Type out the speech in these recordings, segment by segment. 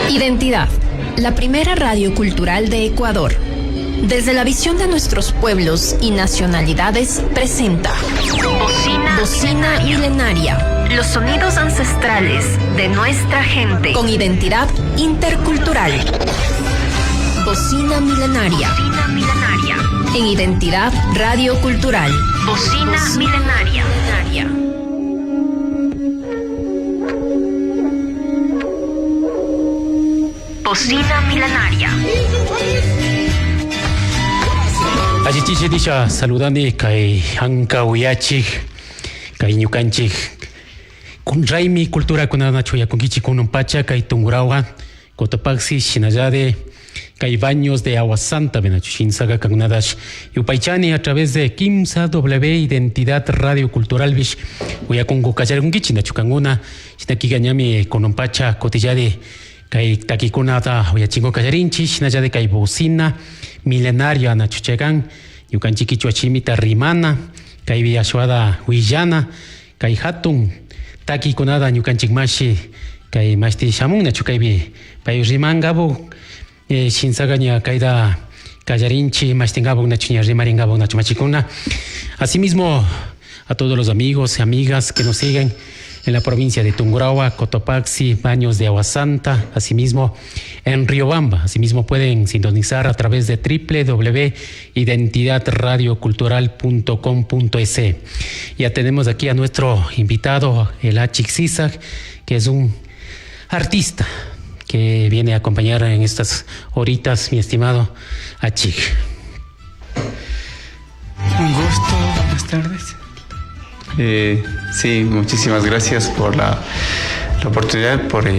Identidad, la primera radio cultural de Ecuador. Desde la visión de nuestros pueblos y nacionalidades, presenta Bocina Milenaria. Los sonidos ancestrales de nuestra gente. Con identidad intercultural. Bocina Milenaria. En Identidad Radio Cultural. Bocina Milenaria. Bocina Milenaria. Achichiche disha saludani kay anka uyachik kay ñukanchik kunraymi cultura kunana chuya kunkichik kununpacha kay tungurawa Cotopaxi shinallade kay baños de agua santa benachu shinsaga kanunadash yupaychani a través de Kimsa W Identidad Radio Cultural bish uyakungu kachar kunkichi nachukanguna shinaki gañami kununpacha cotillade kay takikunata uyachingo kacharinchi shinallade kay bocina milenaria nachuchegan yukanchiki chuachimita rimana kay viashuada huillana kay hatun takikunada ñukanchikmashi kay mashti shamun nachukaybi pay rimangabo shinsagaña kayda kallarinchi mashtingabo nachuña rimaringabo nachumachikuna. Asimismo a todos los amigos y amigas que nos siguen en la provincia de Tungurahua, Cotopaxi, Baños de Agua Santa, asimismo en Riobamba. Asimismo pueden sintonizar a través de www.identidadradiocultural.com.es. Ya tenemos aquí a nuestro invitado, el Achik Sisak, que es un artista que viene a acompañar en estas horitas, mi estimado Achik. Un gusto, buenas tardes. Sí, muchísimas gracias por la oportunidad, por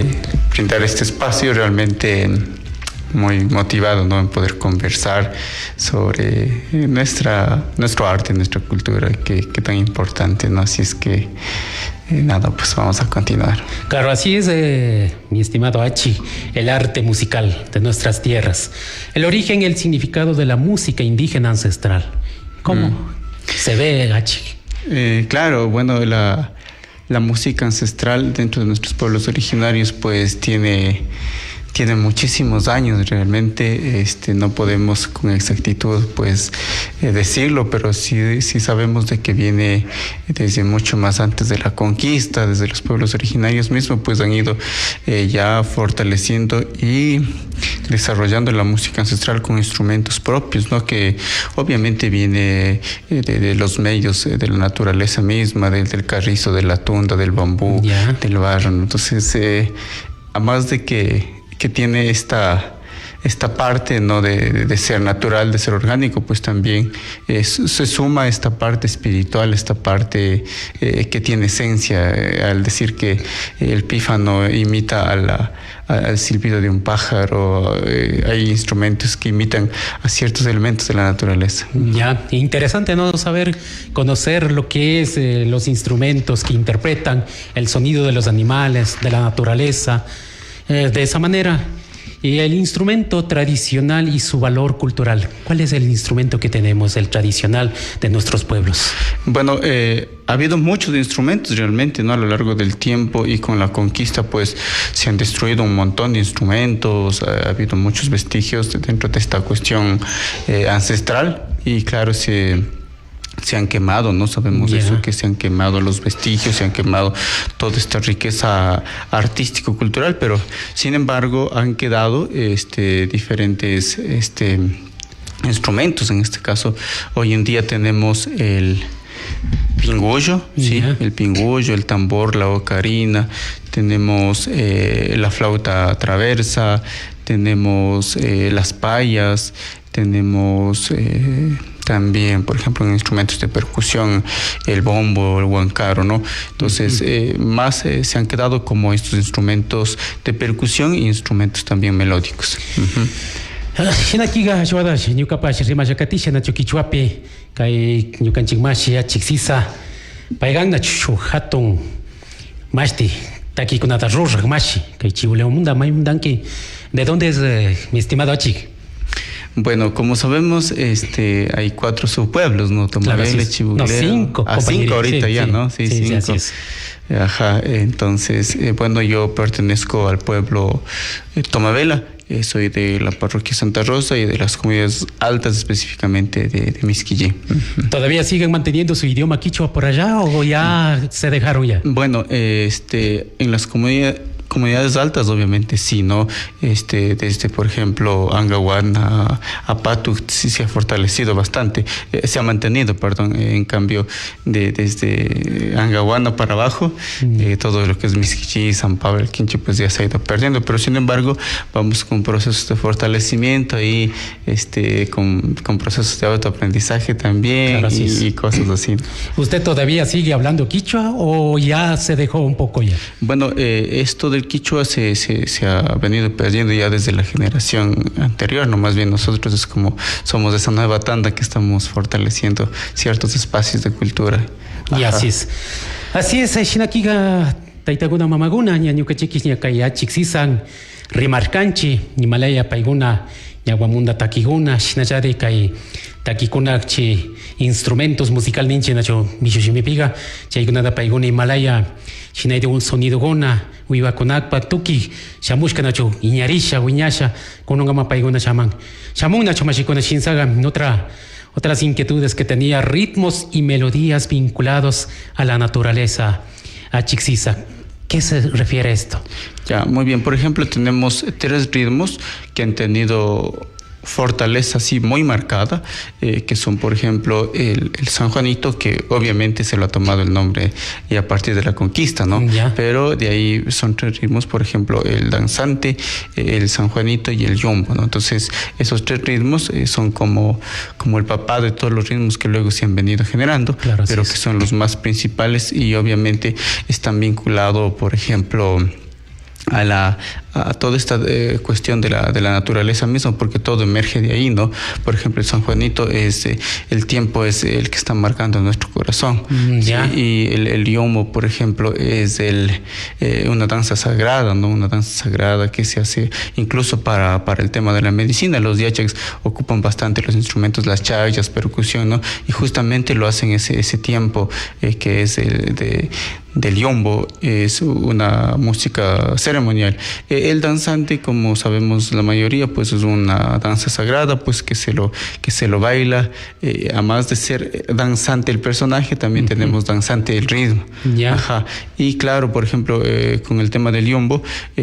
brindar este espacio. Realmente muy motivado, ¿no?, en poder conversar sobre nuestro arte, nuestra cultura, que tan importante, ¿no? Así es que nada, pues vamos a continuar. Claro, así es, mi estimado Achi, el arte musical de nuestras tierras, el origen y el significado de la música indígena ancestral. ¿Cómo se ve, Achi? Claro, bueno, la música ancestral dentro de nuestros pueblos originarios pues tiene muchísimos años. Realmente no podemos con exactitud pues decirlo, pero sí sabemos de que viene desde mucho más antes de la conquista. Desde los pueblos originarios mismos pues han ido ya fortaleciendo y desarrollando la música ancestral con instrumentos propios, ¿no?, que obviamente viene de los medios de la naturaleza misma, del carrizo, de la tunda, del bambú, del barro, ¿no? Entonces además de que tiene esta parte, ¿no?, de ser natural, de ser orgánico, pues también se suma esta parte espiritual, esta parte que tiene esencia, al decir que el pífano imita al silbido de un pájaro. Hay instrumentos que imitan a ciertos elementos de la naturaleza. Ya, interesante, ¿no?, conocer lo que es los instrumentos que interpretan el sonido de los animales, de la naturaleza, de esa manera. Y el instrumento tradicional y su valor cultural. ¿Cuál es el instrumento que tenemos, el tradicional de nuestros pueblos? Bueno, ha habido muchos instrumentos realmente, ¿no?, a lo largo del tiempo, y con la conquista pues se han destruido un montón de instrumentos. Ha habido muchos vestigios dentro de esta cuestión ancestral, y claro, se han quemado, ¿no? Sabemos eso, que se han quemado los vestigios, se han quemado toda esta riqueza artístico-cultural, pero sin embargo han quedado diferentes instrumentos. En este caso, hoy en día tenemos el pingullo, el pingullo, el tambor, la ocarina, tenemos la flauta traversa, tenemos las payas, tenemos también, por ejemplo, en instrumentos de percusión, el bombo, el huancairo, ¿no? Entonces, más se han quedado como estos instrumentos de percusión e instrumentos también melódicos. Shinakiga ayudash ñukapash rimayakatisha nachu kichwapi kay ñukanchikmashi achiksisa paygana chu hatun mashti takikunata rurragmashi kay chibuleumunda maymundanki. ¿De dónde es mi estimado Achik? Bueno, como sabemos, hay 4 subpueblos, ¿no? Tomabele, Chibulera. No, 5. 5 ahorita, sí, ya, sí. ¿no? Sí, 5. Sí, Ajá, entonces, bueno, yo pertenezco al pueblo Tomavela. Soy de la parroquia Santa Rosa y de las comunidades altas, específicamente de Misquillí. ¿Todavía siguen manteniendo su idioma quichua por allá o ya se dejaron ya? Bueno, en las comunidades altas, obviamente sí, ¿no? Desde, por ejemplo, Angahuana a Patu, sí se ha fortalecido bastante, se ha mantenido, perdón. En cambio, desde Angahuana para abajo, todo lo que es Misquillí, San Pablo, el Quinche, pues ya se ha ido perdiendo, pero sin embargo, vamos con procesos de fortalecimiento y con procesos de autoaprendizaje también, claro, y cosas así. ¿Usted todavía sigue hablando quichua o ya se dejó un poco ya? Bueno, esto del quichua se ha venido perdiendo ya desde la generación anterior, no, más bien nosotros es como somos esa nueva tanda que estamos fortaleciendo ciertos espacios de cultura. Y así es. Así es, Shinakiga, Taitaguna Mamaguna, Ñañucachiquis, Ñacaya, Chixisan, Rimarcanchi, Himalaya Paiguna, Ñaguamunda Takiguna, Shinayari, Kai, Takikunachi, instrumentos musical ninche, Nacho, Michushimipiga, Chaiguna Paiguna, Himalaya, Shinay de un sonido gona, Huivaconacpa, Tuki, Shamushka Nacho, Iñarisha, Huiñasha, Conongama Paiguna Shaman. Shamun Nacho Machicona Shinsaga, otras inquietudes que tenía, ritmos y melodías vinculados a la naturaleza, a Chixisa. ¿Qué se refiere a esto? Ya, muy bien. Por ejemplo, tenemos 3 ritmos que han tenido fortaleza así muy marcada, que son, por ejemplo, el San Juanito, que obviamente se lo ha tomado el nombre y a partir de la conquista, ¿no? Ya. Pero de ahí son 3 ritmos, por ejemplo, el danzante, el San Juanito y el yombo, ¿no? Entonces, esos 3 ritmos son como el papá de todos los ritmos que luego se han venido generando, claro, pero que son los más principales y obviamente están vinculados, por ejemplo, a toda esta cuestión de la naturaleza misma, porque todo emerge de ahí, ¿no? Por ejemplo, el San Juanito el tiempo es el que está marcando nuestro corazón. Ya. ¿Sí? Y el yomo, por ejemplo, es una danza sagrada, ¿no? Una danza sagrada que se hace incluso para el tema de la medicina. Los yachacs ocupan bastante los instrumentos, las chayas, percusión, ¿no? Y justamente lo hacen ese tiempo que es del yombo, es una música ceremonial. El danzante, como sabemos la mayoría, pues es una danza sagrada, pues que se lo baila. Además de ser danzante el personaje, también tenemos danzante el ritmo. Yeah. Ajá. Y claro, por ejemplo, con el tema del yombo,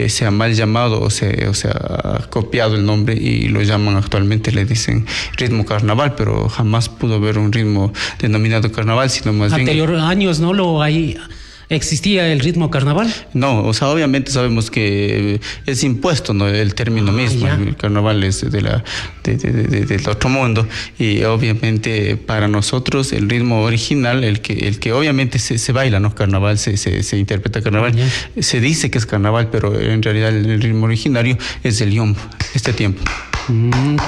se ha mal llamado o se ha copiado el nombre y lo llaman actualmente, le dicen ritmo carnaval, pero jamás pudo haber un ritmo denominado carnaval, sino más bien... Anterior años, ¿no? ¿Existía el ritmo carnaval? No, o sea, obviamente sabemos que es impuesto, ¿no? El término mismo. Ya. El carnaval es del otro mundo y obviamente para nosotros el ritmo original, el que obviamente se baila, ¿no? Carnaval, se interpreta carnaval, Ya. se dice que es carnaval, pero en realidad el ritmo originario es el yombo, este tiempo.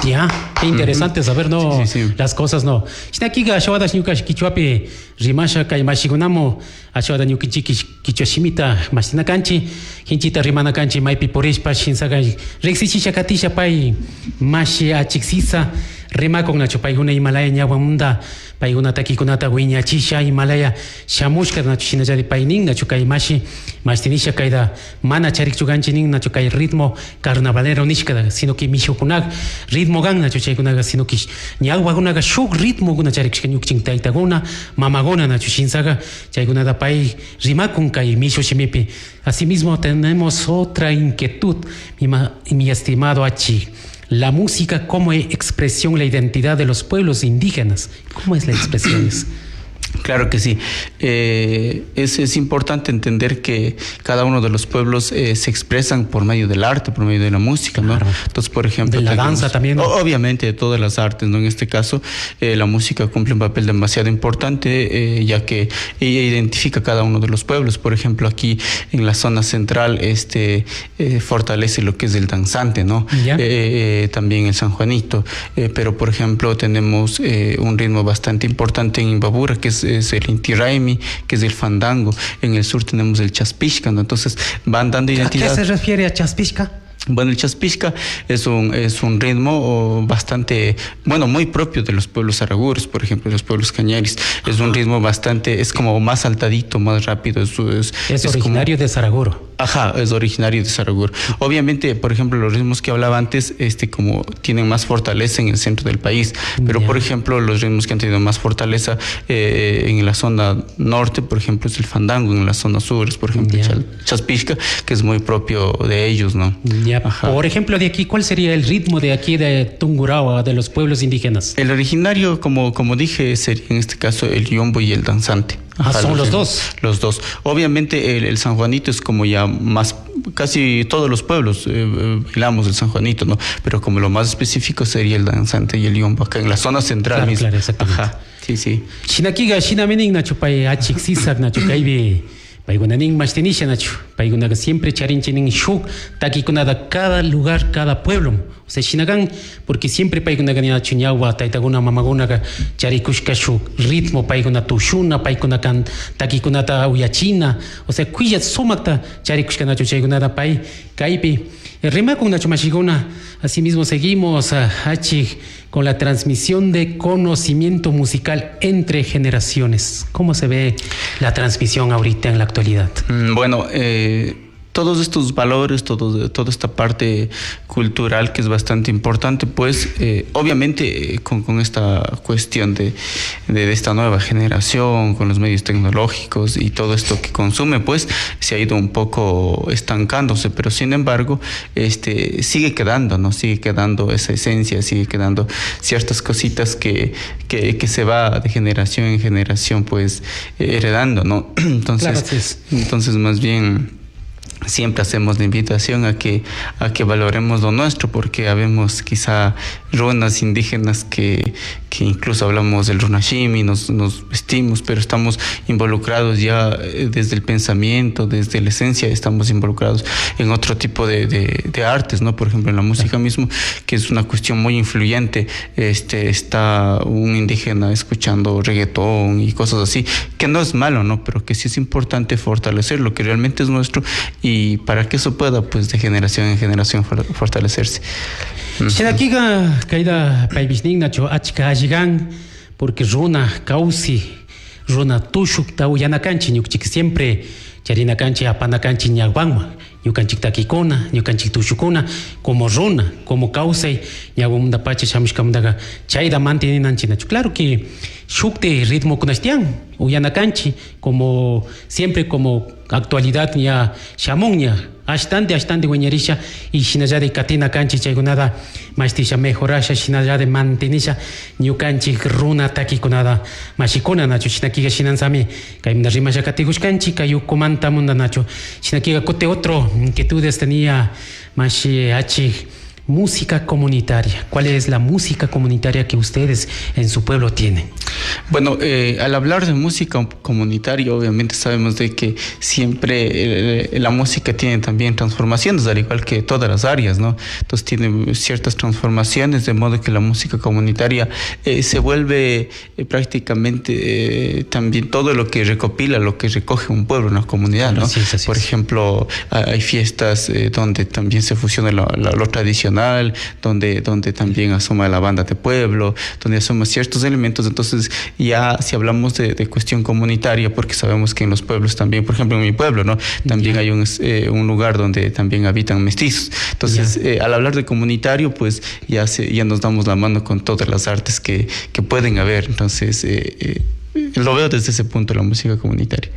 Ya, qué interesante saber, ¿no? Sí. Las cosas, ¿no? Shinakiga, Ashwada Shnyuka Kichuapi, Rimasha, Kaimashigunamo, Ashwada Nyukichi Kichuashimita, Masina Kanchi, Hinchita Rimana Kanchi, Maipi Porishpa, Shinsaga, Rexichi Shakatisha Pai, Mashi Achixisa, Rima con Nacho Paiguna Himalaya, Ñawamunda, Paiguna Takikunata, Wiña Chisha, Himalaya, Shamushka, Nacho Shinajari Painin, Nacho Kaimashi, Mastinisha Kaida, Mana Charik Chuganchinin, Nacho Kai ritmo carnavalero Nishkada, sino que Mishukunag, ritmo gang, Nacho Chaikunaga, sino que Ñawagunaga, Shuk ritmo Guna Charik Chikanyuk Taitaguna, Mamagona, Nacho Shinsaga, Chaigunada Pai, Rimakun Kai, Mishu Shimipi. Asimismo, tenemos otra inquietud, mi estimado Achi. La música como expresión, la identidad de los pueblos indígenas. ¿Cómo es la expresión? Claro que sí. Es importante entender que cada uno de los pueblos se expresan por medio del arte, por medio de la música, ¿no? Claro. Entonces, por ejemplo... De la danza también, ¿no? Obviamente, de todas las artes, ¿no? En este caso, la música cumple un papel demasiado importante, ya que ella identifica cada uno de los pueblos. Por ejemplo, aquí en la zona central, fortalece lo que es el danzante, ¿no? También el San Juanito. Pero, por ejemplo, tenemos un ritmo bastante importante en Imbabura, que es el Inti Raymi, que es el fandango. En el sur tenemos el chaspishka, ¿no? Entonces van dando identidad. ¿A qué se refiere a chaspishka? Bueno, el chaspishka es un ritmo bastante, bueno, muy propio de los pueblos araguros, por ejemplo, los pueblos cañaris. Es un ritmo bastante, es como más saltadito, más rápido. Es originario de Saraguro. Ajá, es originario de Saraguro. Obviamente, por ejemplo, los ritmos que hablaba antes, como tienen más fortaleza en el centro del país, pero por ejemplo, los ritmos que han tenido más fortaleza en la zona norte, por ejemplo, es el fandango, en la zona sur, es por ejemplo el chaspishka, que es muy propio de ellos, ¿no? Ajá. Por ejemplo, de aquí, ¿cuál sería el ritmo de aquí de Tungurahua, de los pueblos indígenas? El originario, como dije, sería en este caso el yombo y el danzante. Ajá, son los dos. Los dos. Obviamente el San Juanito es como ya más, casi todos los pueblos bailamos el San Juanito, ¿no? Pero como lo más específico sería el danzante y el yombo acá en la zona central. Claro, mismo. claro, exactamente. Ajá, sí. Shinakiga, Shinamening, Nacho, Pay, Achik, Sisak, Nacho, Kaibe, Paigunaning, Machtenisha, Nacho, Paigunaga siempre charinchinin shuk, Takikunada, cada lugar, cada pueblo. O sea, Shinagan, porque siempre Paigunaga Nacho, Ñagua, Taitaguna, Mamagunaga, Charikushka shuk, ritmo, Paiguna Tushuna, Paigunakan, Takikunata, Uyachina, o sea, Cuya Sumakta, Charikushka Nacho, Chaigunada, Pai, Kaipe. Rima con Nacho Machigona, asimismo seguimos a Hachi con la transmisión de conocimiento musical entre generaciones. ¿Cómo se ve la transmisión ahorita en la actualidad? Bueno, todos estos valores, toda esta parte cultural que es bastante importante, pues obviamente con esta cuestión de esta nueva generación, con los medios tecnológicos y todo esto que consume, pues se ha ido un poco estancándose, pero sin embargo sigue quedando, ¿no? Sigue quedando esa esencia, sigue quedando ciertas cositas que se va de generación en generación, pues heredando, ¿no? Entonces más bien siempre hacemos la invitación a que valoremos lo nuestro, porque habemos quizá runas indígenas que incluso hablamos del runashimi, nos vestimos, pero estamos involucrados ya desde el pensamiento, desde la esencia, estamos involucrados en otro tipo de artes, ¿no? Por ejemplo, en la música mismo, que es una cuestión muy influyente. Está un indígena escuchando reggaetón y cosas así, que no es malo, ¿no? Pero que sí es importante fortalecer lo que realmente es nuestro, y para que eso pueda, pues, de generación en generación fortalecerse. Shinakiga kaida paibishning nacho achka ajigan, porque runa causi runa tushuk tau yanakanchi ñukchik siempre charinakanchi apanakanchi ñagwanma ñukanchik takikuna ñukanchik tushukuna como runa como causay ñagwamunda pacha shamishkamundaga chayda mantininanchi nacho. Claro que shukte ritmo kunastian uyanakanchi como siempre, como actualidad ya shamunya Ashtante guañarisha y shinaya de katina canchi chaygunada mastisha mejorasha shinaya de mantenisha ñukanchik runa takikunada mashikuna nacho shinakiga shinansami kaymna rimasha katigushkanchi kayukumanta munda nacho shinakiga kote otro inquietudes tenía mashi achi. Música comunitaria. ¿Cuál es la música comunitaria que ustedes en su pueblo tienen? Bueno, al hablar de música comunitaria, obviamente sabemos de que siempre la música tiene también transformaciones, al igual que todas las áreas, ¿no? Entonces tiene ciertas transformaciones, de modo que la música comunitaria se vuelve prácticamente también todo lo que recopila, lo que recoge un pueblo, una comunidad, ¿no? Así es. Por ejemplo, hay fiestas donde también se fusiona lo tradicional, donde también asoma la banda de pueblo, donde asoma ciertos elementos. Entonces ya si hablamos de cuestión comunitaria, porque sabemos que en los pueblos también, por ejemplo en mi pueblo, ¿no? También hay un lugar donde también habitan mestizos. Entonces al hablar de comunitario, pues ya nos damos la mano con todas las artes que pueden haber. Entonces lo veo desde ese punto, la música comunitaria.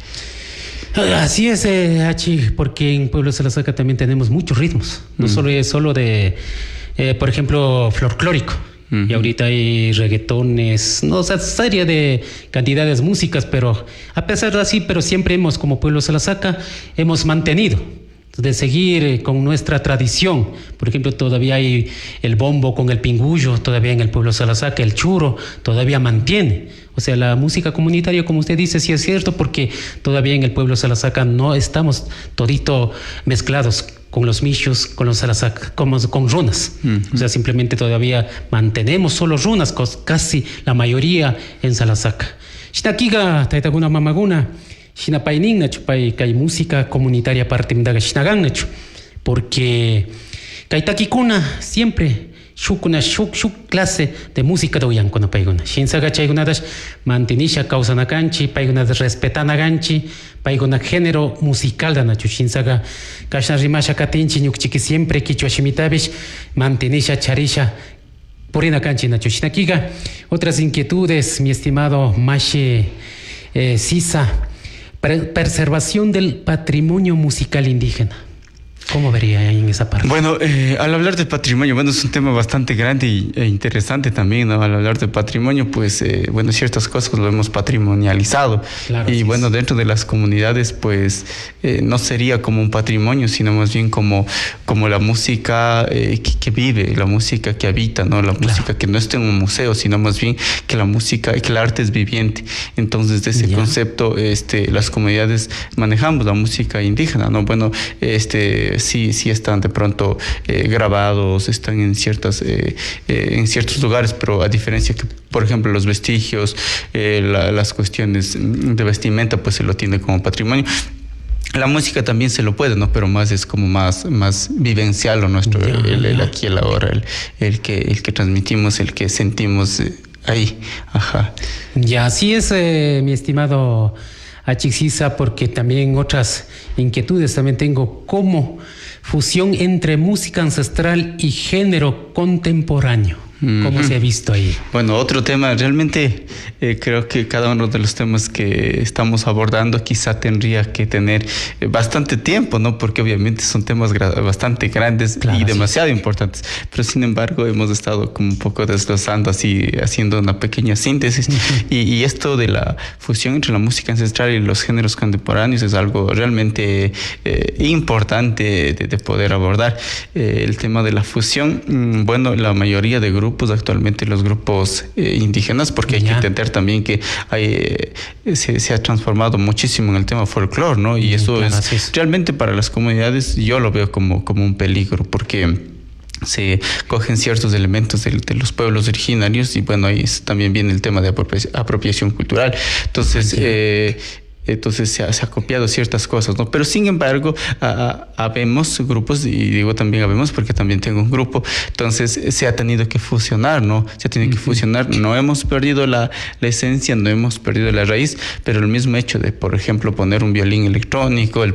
Así es, Hachi, porque en Pueblo Salasaca también tenemos muchos ritmos. No solo es de, por ejemplo, folclórico. Y ahorita hay reggaetones, no, o sea, serie de cantidades de músicas, pero a pesar de así, pero siempre como Pueblo Salasaca, hemos mantenido de seguir con nuestra tradición. Por ejemplo, todavía hay el bombo con el pingullo, todavía en el pueblo Salasaca, el churro, todavía mantiene. O sea, la música comunitaria, como usted dice, sí es cierto, porque todavía en el pueblo Salasaca no estamos todito mezclados con los michos, con los Salasaca, con runas. O sea, simplemente todavía mantenemos solo runas, casi la mayoría en Salasaca. Shinakiga, taitaguna mamaguna, Shinapainin, nacho, que hay música comunitaria parte de Shinagan, nacho, porque Kaitakikuna siempre shuk clase de música doyan kuna paiguna. Shinsaga chaygunadas mantinisha causanaganchi, paigunadas respetanaganchi, paiguna género musical danachu. Shinsaga kashna rimasha katinchi ñukchiki siempre quichua shimitabish mantinisha charisha purina canchi nachu. Shinakiga otras inquietudes, mi estimado Mashi Sisa, preservación del patrimonio musical indígena. ¿Cómo vería en esa parte? Bueno, al hablar de patrimonio, bueno, es un tema bastante grande e interesante también, ¿no? Al hablar de patrimonio, pues, bueno, ciertas cosas lo hemos patrimonializado. Claro, y bueno, dentro de las comunidades, pues, no sería como un patrimonio, sino más bien como la música que vive, la música que habita, ¿no? La música que no está en un museo, sino más bien que la música, que el arte es viviente. Entonces, de ese concepto, las comunidades manejamos la música indígena, ¿no? Bueno, sí están de pronto grabados, están en ciertos lugares, pero a diferencia que, por ejemplo, los vestigios, las cuestiones de vestimenta, pues se lo tiene como patrimonio. La música también se lo puede, ¿no? Pero es como más vivencial lo nuestro, el aquí, el ahora, el que transmitimos, el que sentimos ahí. Ajá. Ya, así es, mi estimado Achixisa, porque también otras inquietudes también tengo, como fusión entre música ancestral y género contemporáneo. ¿Cómo se ha visto ahí? Bueno, otro tema, realmente creo que cada uno de los temas que estamos abordando quizá tendría que tener bastante tiempo, ¿no? Porque obviamente son temas bastante grandes, claro, y demasiado importantes. Pero sin embargo hemos estado como un poco desglosando así, haciendo una pequeña síntesis. Y esto de la fusión entre la música ancestral y los géneros contemporáneos es algo realmente importante de poder abordar. El tema de la fusión, bueno, la mayoría de grupos actualmente, los grupos indígenas, porque hay que entender también que se ha transformado muchísimo en el tema folclore, ¿no? Y eso claro, es realmente para las comunidades, yo lo veo como un peligro, porque se cogen ciertos elementos de los pueblos originarios y bueno, ahí también viene el tema de apropiación cultural. Entonces se ha copiado ciertas cosas, ¿no? Pero sin embargo, habemos grupos, y digo también habemos porque también tengo un grupo, entonces se ha tenido que fusionar, ¿no? Se ha tenido que fusionar, no hemos perdido la esencia, no hemos perdido la raíz, pero el mismo hecho de, por ejemplo, poner un violín electrónico, el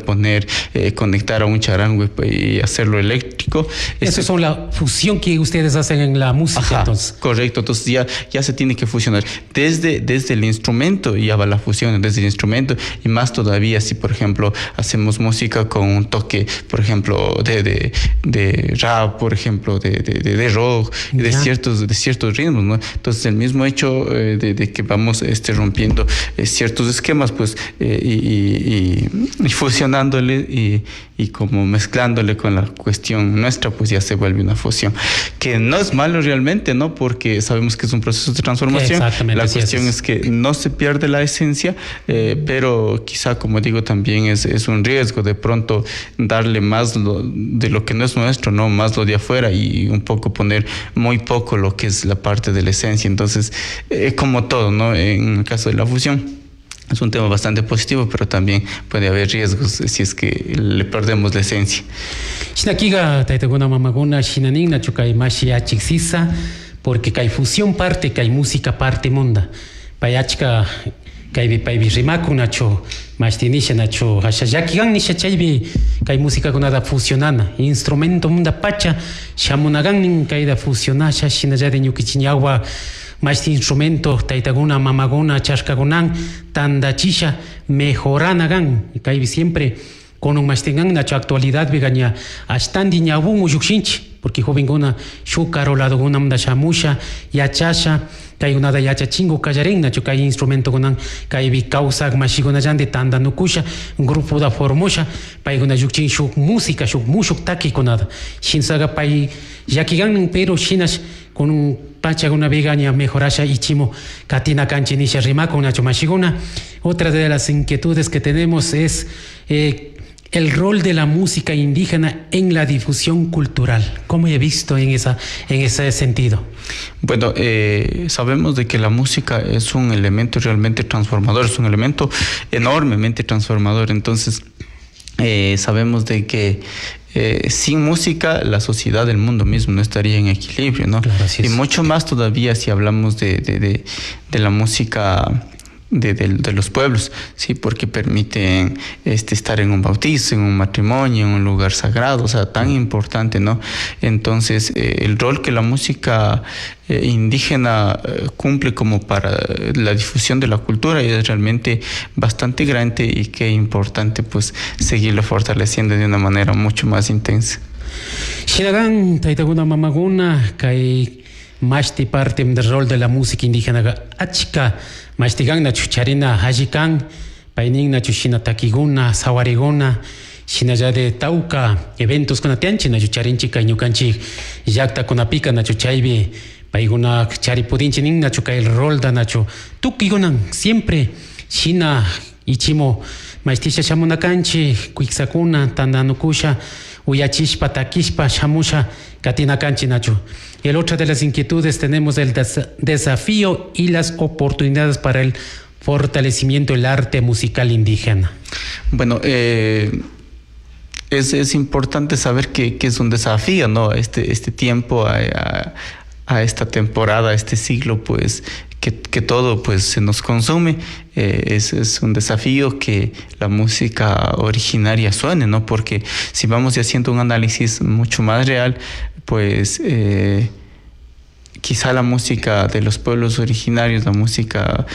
conectar a un charango y hacerlo eléctrico. Eso es la fusión que ustedes hacen en la música. Ajá, entonces. Correcto, entonces ya se tiene que fusionar. Desde el instrumento ya va la fusión, desde el instrumento. Y más todavía si, por ejemplo, hacemos música con un toque, por ejemplo, de rap, por ejemplo, de rock, de ciertos ritmos, ¿no? Entonces, el mismo hecho de que vamos rompiendo ciertos esquemas, pues, y fusionándole y como mezclándole con la cuestión nuestra, pues ya se vuelve una fusión. Que no es malo realmente, ¿no? Porque sabemos que es un proceso de transformación. Exactamente. La cuestión es que no se pierde la esencia, pero quizá, como digo, también es un riesgo de pronto darle más de lo que no es nuestro, ¿no? Más lo de afuera y un poco poner muy poco lo que es la parte de la esencia. Entonces, como todo, ¿no? En el caso de la fusión, es un tema bastante positivo, pero también puede haber riesgos si es que le perdemos la esencia. Shinakiga taitaguna mamaguna shinanina chukay mashi Achixisa, porque hay fusión parte, hay música parte monda. Payachka kaybi rimaku nacho mashtinisha nacho hashayaki nisha chaybi kay música kunada fusionana instrumento munda pacha shamunagan kayda fusionasha shinallade ñukichiñawa mashti instrumento taitaguna mamaguna chashkagunan tandachisha mejoranagan kaybi siempre con un mashtingan nacho actualidad vegaña ashtandi ñawun uyukshinchi porque jovenguna shukarolado guna munda shamusha yachasha kay unada yachachingo kallarin nacho kay instrumento kunan kay bi causa mashiguna llande tanda nukusha grupo da formusha pay guna yukchin shuk música shuk mushuk taki kunada shinsaga pay yakigan pero shinash con un pacha una vegaña mejorasha ichimo katina kanchinisha rimako nacho mashiguna. Otra de las inquietudes que tenemos es el rol de la música indígena en la difusión cultural. ¿Cómo he visto en ese sentido? Bueno, sabemos de que la música es un elemento realmente transformador, es un elemento enormemente transformador. Entonces, sabemos de que sin música la sociedad del mundo mismo no estaría en equilibrio, ¿no? Claro, así es. Y mucho más todavía si hablamos de la música de los pueblos, sí, porque permiten estar en un bautizo, en un matrimonio, en un lugar sagrado, o sea, tan importante, ¿no? Entonces, el rol que la música indígena cumple como para la difusión de la cultura es realmente bastante grande y que importante pues seguirlo fortaleciendo de una manera mucho más intensa. Shinagan, taitaguna mamaguna, kai mashti parte del rol de la música indígena achka, mashtigan na chucharina hajikan, painin na chushina takiguna, sawariguna, shina de tauka, eventos con atianchi na chucharinchi kaiñukanchi, yakta con apica na chuchaibi, paiguna charipudinchi nin na chuka el rol da nacho, tukigunan siempre, shina ichimo, maistisha shamunakanchi, kuixakuna, tandanukusha, uyachishpa, takishpa, shamusha, katina kanchi nacho. Y el otra de las inquietudes tenemos el desafío y las oportunidades para el fortalecimiento del arte musical indígena. Bueno, es importante saber que es un desafío, ¿no? Este tiempo a esta temporada, a este siglo, pues que todo pues se nos consume. Es un desafío que la música originaria suene, ¿no? Porque si vamos haciendo un análisis mucho más real, pues quizá la música de los pueblos originarios, la música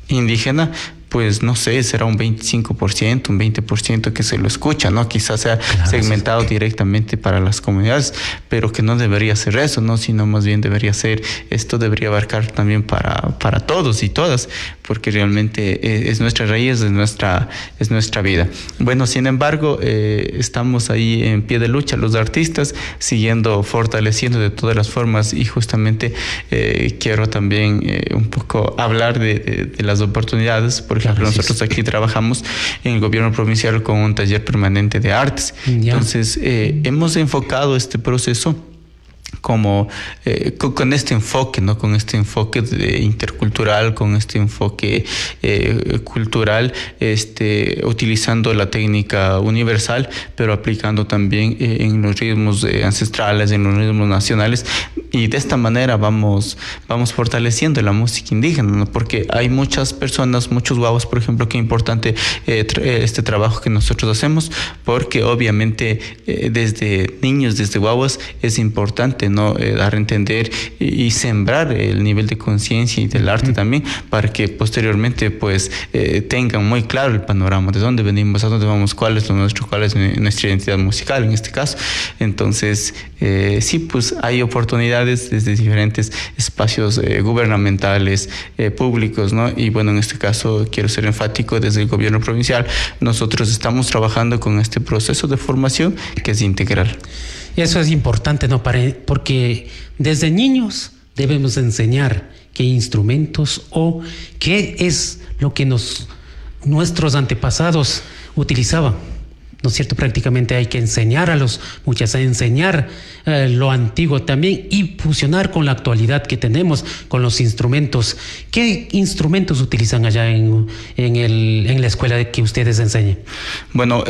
indígena, pues no sé, será un 25%, un 20% que se lo escucha, ¿no? Quizás sea segmentado directamente para las comunidades, pero que no debería ser eso, ¿no? Sino más bien debería ser, esto debería abarcar también para todos y todas, porque realmente es nuestra raíz, es nuestra vida. Bueno, sin embargo, estamos ahí en pie de lucha los artistas, siguiendo fortaleciendo de todas las formas, y justamente quiero también un poco hablar de las oportunidades. Por ejemplo, nosotros aquí trabajamos en el gobierno provincial con un taller permanente de artes. Entonces, hemos enfocado este proceso como con este enfoque, ¿no? Con este enfoque intercultural, con este enfoque cultural, utilizando la técnica universal, pero aplicando también en los ritmos ancestrales, en los ritmos nacionales, y de esta manera vamos fortaleciendo la música indígena, ¿no? Porque hay muchas personas, muchos guaguas, por ejemplo, que es importante este trabajo que nosotros hacemos, porque obviamente desde niños, desde guaguas, es importante, ¿no? Dar a entender y sembrar el nivel de conciencia y del arte también, para que posteriormente pues tengan muy claro el panorama de dónde venimos, a dónde vamos, cuál es lo nuestro, cuál es nuestra identidad musical en este caso. Entonces sí, pues hay oportunidades desde diferentes espacios gubernamentales, públicos, ¿no? Y bueno, en este caso quiero ser enfático, desde el gobierno provincial nosotros estamos trabajando con este proceso de formación que es integral. Eso es importante, ¿no? Porque desde niños debemos enseñar qué instrumentos o qué es lo que nuestros antepasados utilizaban, ¿no es cierto? Prácticamente hay que enseñar a los muchachos, a enseñar lo antiguo también y fusionar con la actualidad que tenemos, con los instrumentos. ¿Qué instrumentos utilizan allá en la escuela que ustedes enseñan? Bueno,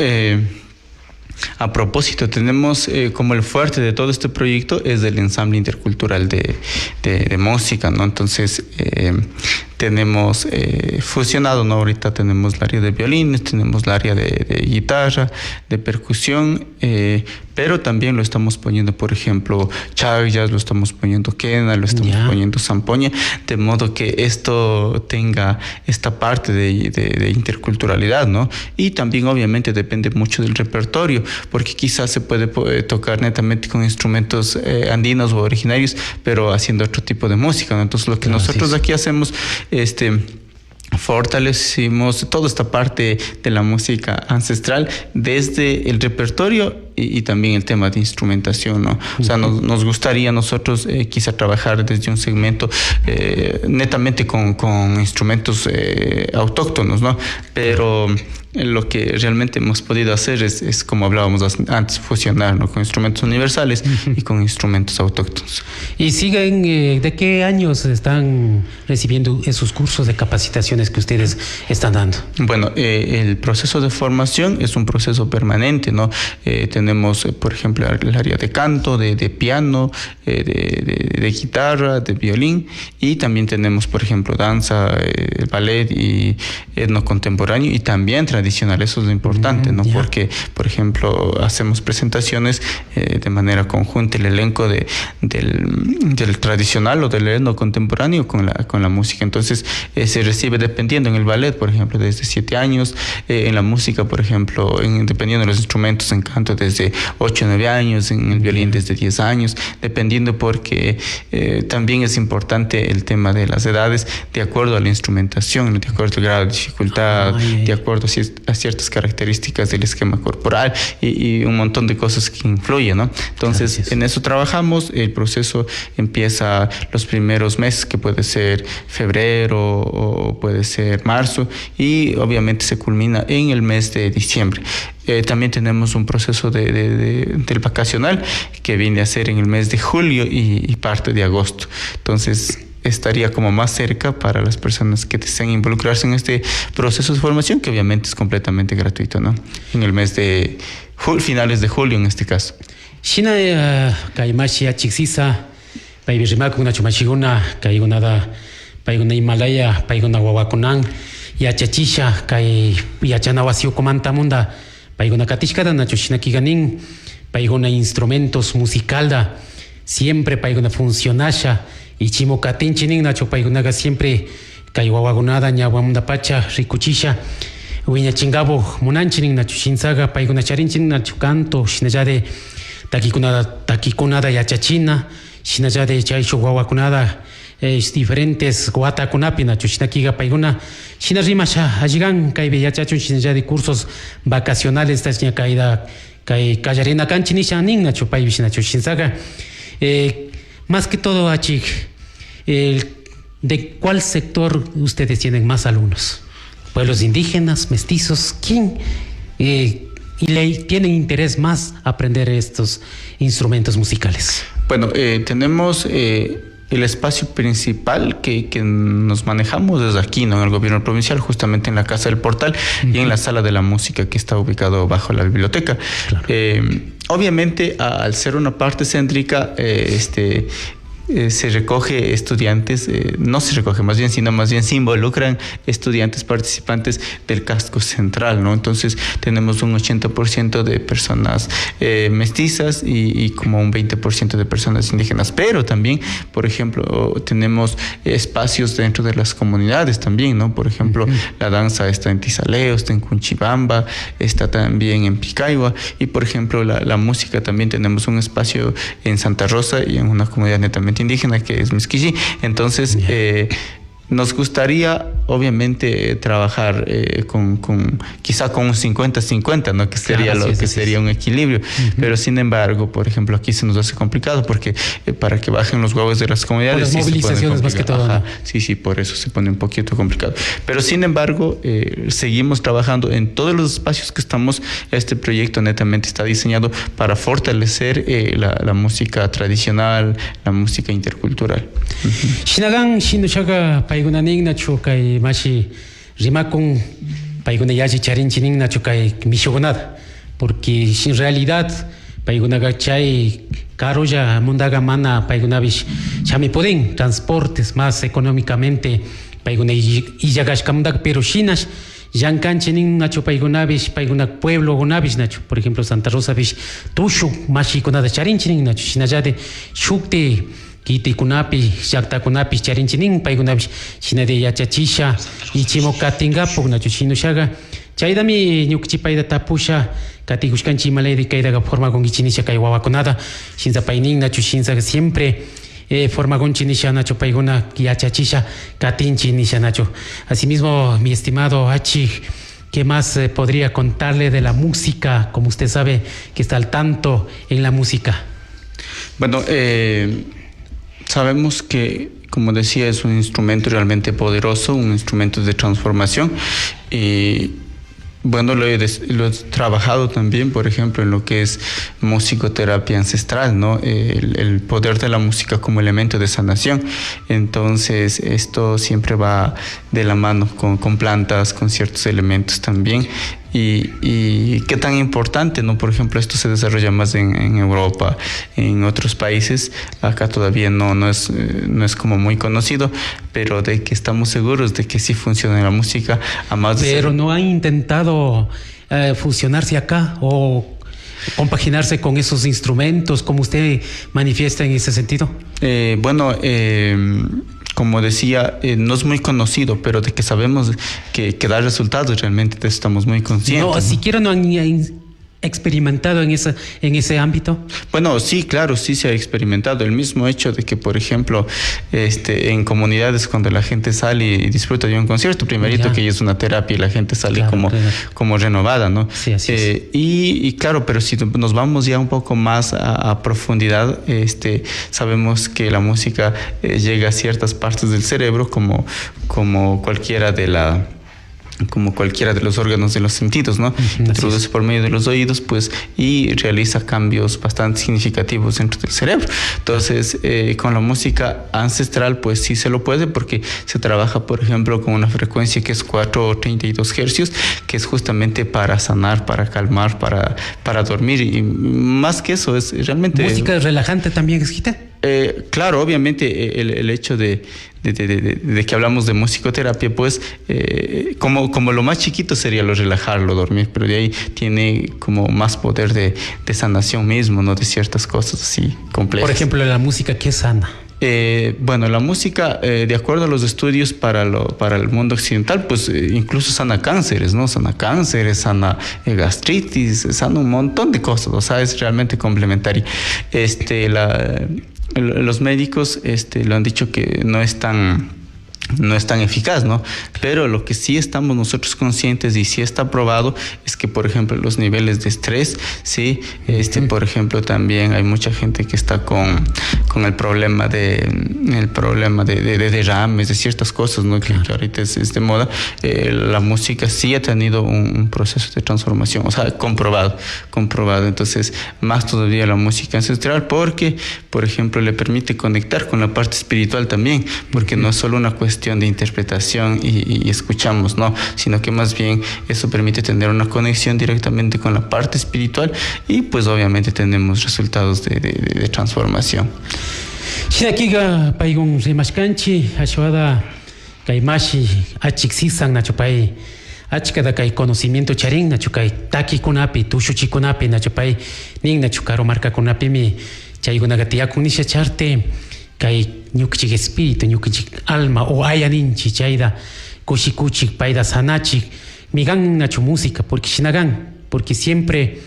a propósito, tenemos como el fuerte de todo este proyecto es el ensamble intercultural de música, ¿no? Entonces tenemos fusionado, ¿no? Ahorita tenemos el área de violines, tenemos el área de guitarra, de percusión, pero también lo estamos poniendo, por ejemplo, chayas, lo estamos poniendo quena, lo estamos poniendo zampoña, de modo que esto tenga esta parte de interculturalidad, ¿no? Y también obviamente depende mucho del repertorio, porque quizás se puede tocar netamente con instrumentos andinos o originarios, pero haciendo otro tipo de música, ¿no? Entonces lo que nosotros aquí hacemos, fortalecimos toda esta parte de la música ancestral desde el repertorio y también el tema de instrumentación, ¿no? O sea, nos gustaría a nosotros quizá trabajar desde un segmento netamente con instrumentos autóctonos, ¿no? Pero lo que realmente hemos podido hacer es como hablábamos antes, fusionar, ¿no? Con instrumentos universales y con instrumentos autóctonos. ¿Y siguen, de qué años están recibiendo esos cursos de capacitaciones que ustedes están dando? Bueno, el proceso de formación es un proceso permanente, ¿no? Tenemos, por ejemplo, el área de canto, de piano, de guitarra, de violín, y también tenemos, por ejemplo, danza, ballet y etno contemporáneo, y también tradicional. Eso es lo importante, ¿no? Porque, por ejemplo, hacemos presentaciones de manera conjunta, el elenco del tradicional o del etno contemporáneo con la música. Entonces, se recibe dependiendo en el ballet, por ejemplo, desde 7 años, en la música, por ejemplo, dependiendo de los instrumentos, en canto desde 8 o 9 años, en el violín desde 10 años, dependiendo, porque también es importante el tema de las edades, de acuerdo a la instrumentación, de acuerdo al grado de dificultad, de acuerdo a ciertas características del esquema corporal y un montón de cosas que influyen, ¿no? Entonces, en eso trabajamos. El proceso empieza los primeros meses, que puede ser febrero o puede ser marzo, y obviamente se culmina en el mes de diciembre. También tenemos un proceso del vacacional que viene a ser en el mes de julio y parte de agosto. Entonces, estaría como más cerca para las personas que desean involucrarse en este proceso de formación, que obviamente es completamente gratuito, ¿no? En el mes de finales de julio, en este caso. Shina kaimashi achixisa paibirimaku na chumashiguna kaigunada paiguna Himalaya paiguna wawakunan yachachisha kai yachana wasiu komantamunda paiguna katishkada na chushina kiganin paiguna instrumentos musicalda siempre paiguna funcionasha y chimocatinchinin nacho paigunaga siempre kaiwawagunada ñawamunda pacha rikuchisha wiña chingabo munanchinin nacho shinsaga paiguna charinchin nacho canto shinallade takikunada yachachina shinallade chaisho wawakunada diferentes guatakunapi nacho shinakiga paiguna shinarimasha alligan kaibe yachachun shinallade cursos vacacionales tasña kaida kai kallarina kanchinisha nin nacho paibish nacho shinsaga. Más que todo, Achig, ¿de cuál sector ustedes tienen más alumnos? ¿Pueblos indígenas, mestizos? ¿Quién tienen interés más a aprender estos instrumentos musicales? Bueno, tenemos el espacio principal que nos manejamos desde aquí, ¿no? En el gobierno provincial, justamente en la Casa del Portal y en la Sala de la Música, que está ubicado bajo la biblioteca. Claro. Obviamente, al ser una parte céntrica, se recoge estudiantes, no se recoge más bien, sino más bien se involucran estudiantes participantes del casco central, ¿no? Entonces tenemos un 80% de personas mestizas y como un 20% de personas indígenas, pero también, por ejemplo, tenemos espacios dentro de las comunidades también, ¿no? Por ejemplo, la danza está en Tizaleo, está en Cunchibamba, está también en Picayua, y por ejemplo la música también tenemos un espacio en Santa Rosa y en una comunidad netamente indígena que es Misquishi. Entonces nos gustaría obviamente trabajar quizá con un 50-50, ¿no? Que sería sería un equilibrio. Pero sin embargo, por ejemplo, aquí se nos hace complicado porque para que bajen los huevos de las comunidades, por las movilizaciones más que todo. ¿No? Sí, por eso se pone un poquito complicado. Pero sin embargo, seguimos trabajando en todos los espacios que estamos. Este proyecto netamente está diseñado para fortalecer la música tradicional, la música intercultural. Shinagan Shinushaga paigunaning nacho kay mashi rimakun paigunayashi charinchinin nacho kay mishogonada, porque en realidad paigunaga chay caroya mundaga mana paigunabish chami pueden transportes más económicamente paiguna iyagashka mundaga, pero shinash yankanchinin nacho paigunabish paiguna pueblo gonabish nacho, por ejemplo Santa Rosa bish tushu mashi kunada charinchinin nacho shinallade shukte kiti kunapi, llakta kunapi, charinchinin, paigunapi, shinade yachachisha, y chimokatingapo, nacho shinushaga, chaydami ñukchipayda tapusha, katikushkanchi malaydi kaydaga forma con gichinisha kaywawakunada, shinza painin, nacho shinza siempre, forma con chinisha, nacho paiguna, yachachisha, katinchi nisha, nacho. Asimismo, mi estimado Hachi, ¿Qué más podría contarle de la música? Como usted sabe que está al tanto en la música. Bueno, sabemos que, como decía, es un instrumento realmente poderoso, un instrumento de transformación. Bueno, lo he trabajado también, por ejemplo, en lo que es musicoterapia ancestral, ¿no? El poder de la música como elemento de sanación. Entonces, esto siempre va de la mano con plantas, con ciertos elementos también. Y qué tan importante, ¿no? Por ejemplo, esto se desarrolla más en Europa, en otros países. Acá todavía no es como muy conocido, pero de que estamos seguros de que sí funciona en la música. Pero no han intentado fusionarse acá o compaginarse con esos instrumentos, como usted manifiesta en ese sentido. Como decía, no es muy conocido, pero de que sabemos que da resultados, realmente estamos muy conscientes. No, siquiera no han experimentado en ese ámbito. Bueno, sí, claro, sí se ha experimentado. El mismo hecho de que, por ejemplo, en comunidades cuando la gente sale y disfruta de un concierto, primerito que es una terapia y la gente sale como renovada, ¿no? Sí, así es. Y claro, pero si nos vamos ya un poco más a profundidad, sabemos que la música llega a ciertas partes del cerebro como cualquiera de los órganos de los sentidos, ¿no? Introduce por medio de los oídos, pues, y realiza cambios bastante significativos dentro del cerebro. Entonces, con la música ancestral, pues sí se lo puede, porque se trabaja, por ejemplo, con una frecuencia que es 432 hercios, que es justamente para sanar, para calmar, para dormir, y más que eso, es realmente... ¿Música relajante también es, Gita? Claro, obviamente el hecho de que hablamos de musicoterapia, pues como lo más chiquito sería lo relajarlo, dormir, pero de ahí tiene como más poder de sanación mismo, ¿no? De ciertas cosas así complejas. Por ejemplo, la música, ¿qué sana? Bueno, la música, de acuerdo a los estudios para el mundo occidental, pues incluso sana cánceres, ¿no? Sana cánceres, sana gastritis, sana un montón de cosas, o sea, es realmente complementaria. Los médicos lo han dicho que no es tan eficaz, ¿no? Pero lo que sí estamos nosotros conscientes y sí está probado es que, por ejemplo, los niveles de estrés, sí, por ejemplo, también hay mucha gente que está con el problema de derrames, de ciertas cosas, ¿no? Que ahorita es de moda. La música sí ha tenido un proceso de transformación, o sea, comprobado. Entonces, más todavía la música ancestral, porque, por ejemplo, le permite conectar con la parte espiritual también, porque no es solo una cuestión de interpretación y escuchamos, no, sino que más bien eso permite tener una conexión directamente con la parte espiritual y pues obviamente tenemos resultados de transformación. Shinakiga paigun rimashkanchi ashwada kaimashi achiksisan nachopai achkada kai conocimiento charin nachukai taki kunapi tushuchi kunapi nachopai nin nachukaro marca kunapi mi chaygunagatiakun nisha charte kay ñukanchik espíritu, ñukanchik alma o ayaninchi chayda kushikuchik payda sanachik migan nachu música porque shinagan, porque siempre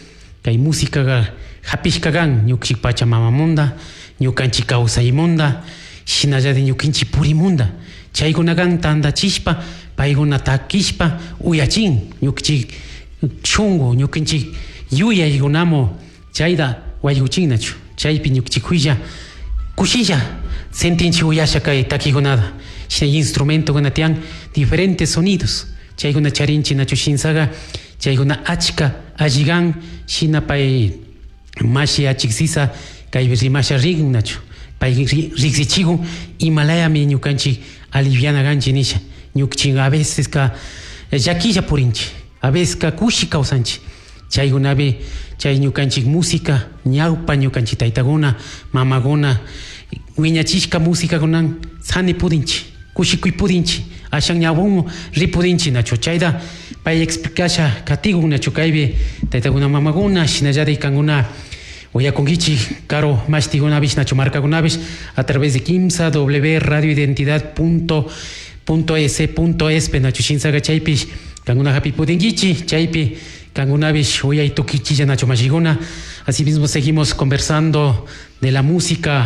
kay música hapishkagan ñukanchik pachamamamunda, ñukanchik kawsaymunda, shinalladi ñukanchik purimunda, chaykunagan tandachishpa, paykuna takishpa uyachin ñukanchik chungu, ñukanchik yuyaykunamo chayda wayuchin nachu, chaypi ñukanchik huilla kushilla sentinchi uyasha kay takikunada shinay instrumento kunatian diferentes sonidos chaykuna charinchi nachu shinsaga chaykuna achka alligan shina pay mashi achiksisa kay rimasha rin nachu pay riksichigun imalayami ñukanchik alivianaganchi nisha ñukanchik a veces ka llakilla purinchi a veces ka kushi kawsanchi chaykunapi chay ñukanchik música ñawpa ñukanchik taytakuna mamaguna wiñachishka música kunan sani pudinchi kushikuy pudinchi ashan ñawunmu ripudinchi nachu chayda pay explicasha katigun nachu kaypi taytakuna mamaguna shinalladi kankuna uyakunkichik karo mashtikunapish nachu markakunapish a través de Kimsa www.radioidentidad.es nachu shinsaga chaypish kankuna hapi pudinkichi chaypi kankunapish uyay tukichilla nachu mashiguna. Asimismo seguimos conversando de la música,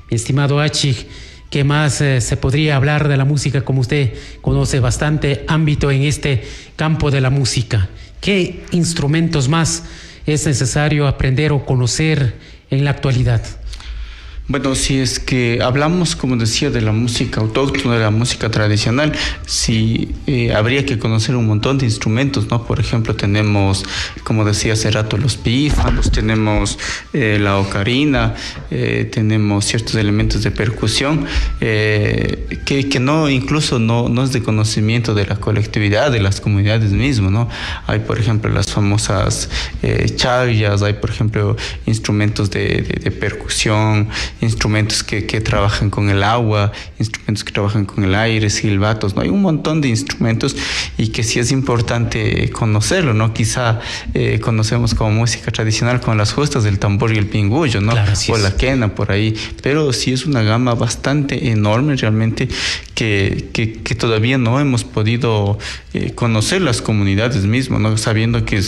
mi estimado Achik, ¿Qué más se podría hablar de la música? Como usted conoce bastante ámbito en este campo de la música, ¿qué instrumentos más es necesario aprender o conocer en la actualidad? Bueno, si es que hablamos, como decía, de la música autóctona, de la música tradicional, sí habría que conocer un montón de instrumentos, ¿no? Por ejemplo, tenemos, como decía hace rato, los pífanos, tenemos la ocarina, tenemos ciertos elementos de percusión que no, incluso no es de conocimiento de la colectividad, de las comunidades mismas, ¿no? Hay, por ejemplo, las famosas chayas, hay, por ejemplo, instrumentos de percusión, instrumentos que trabajan con el agua, instrumentos que trabajan con el aire, silbatos, ¿no? Hay un montón de instrumentos y que sí es importante conocerlo, ¿no? Quizá conocemos como música tradicional con las justas del tambor y el pingullo, ¿no? Claro, o la quena por ahí, pero sí es una gama bastante enorme realmente que todavía no hemos podido conocer las comunidades mismas, ¿no? Sabiendo que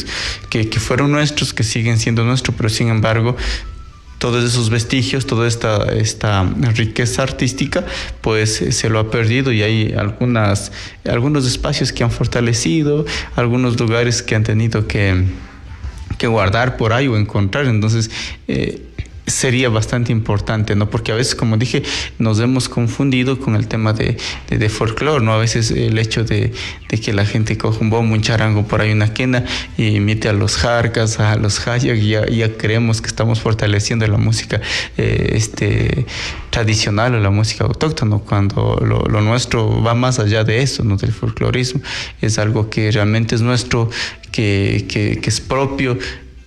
fueron nuestros, que siguen siendo nuestros, pero sin embargo todos esos vestigios, toda esta riqueza artística, pues se lo ha perdido y hay algunos espacios que han fortalecido, algunos lugares que han tenido que guardar por ahí o encontrar. Entonces, sería bastante importante, ¿no? Porque a veces, como dije, nos hemos confundido con el tema de folclore, ¿no? A veces el hecho de que la gente coja un bombo, un charango, por ahí una quena y imite a los jarcas, a los hayak, y ya creemos que estamos fortaleciendo la música tradicional o la música autóctona, cuando lo nuestro va más allá de eso, ¿no? Del folclorismo. Es algo que realmente es nuestro, que es propio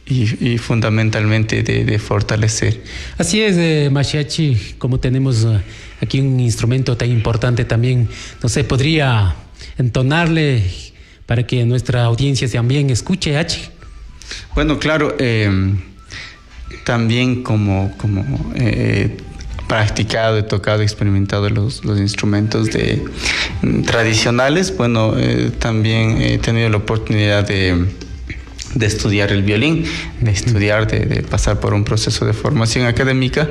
y fundamentalmente de fortalecer. Así es, Mashiachi, como tenemos aquí un instrumento tan importante también, no sé, podría entonarle para que nuestra audiencia también escuche, Hachi. Bueno, claro, también como practicado, he tocado, experimentado los instrumentos tradicionales, bueno, también he tenido la oportunidad de estudiar el violín, de pasar por un proceso de formación académica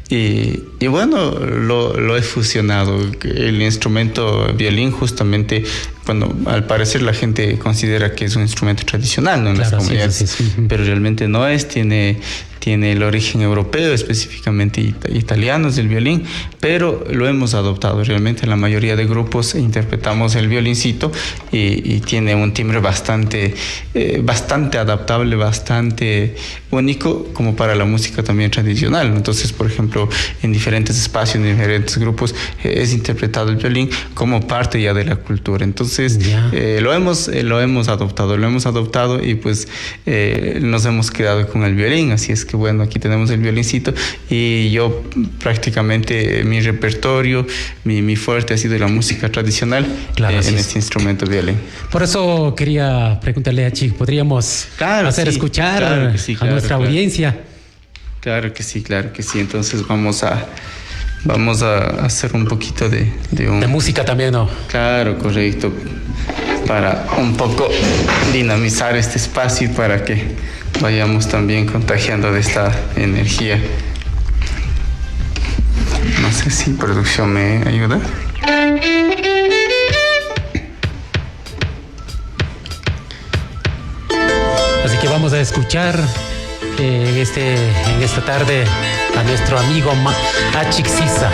y bueno, lo he fusionado. El instrumento violín, justamente, cuando al parecer la gente considera que es un instrumento tradicional, ¿no? En las comunidades, sí. Pero realmente no es, tiene el origen europeo, específicamente italiano es el violín, pero lo hemos adoptado. Realmente en la mayoría de grupos interpretamos el violincito y tiene un timbre bastante adaptable, bastante único como para la música también tradicional. Entonces, por ejemplo, en diferentes espacios, en diferentes grupos, es interpretado el violín como parte ya de la cultura. Entonces, lo hemos adoptado y pues nos hemos quedado con el violín. Así es que bueno, aquí tenemos el violincito y yo prácticamente mi repertorio, mi fuerte ha sido la música tradicional, claro, en este instrumento violín. Por eso quería preguntarle a Chico, ¿podríamos escuchar a nuestra audiencia? Claro que sí. Entonces vamos a hacer un poquito de música también, ¿no? Claro, correcto. Para un poco dinamizar este espacio y para que vayamos también contagiando de esta energía. No sé si producción me ayuda. Así que vamos a escuchar en esta tarde a nuestro amigo Achik Sisa.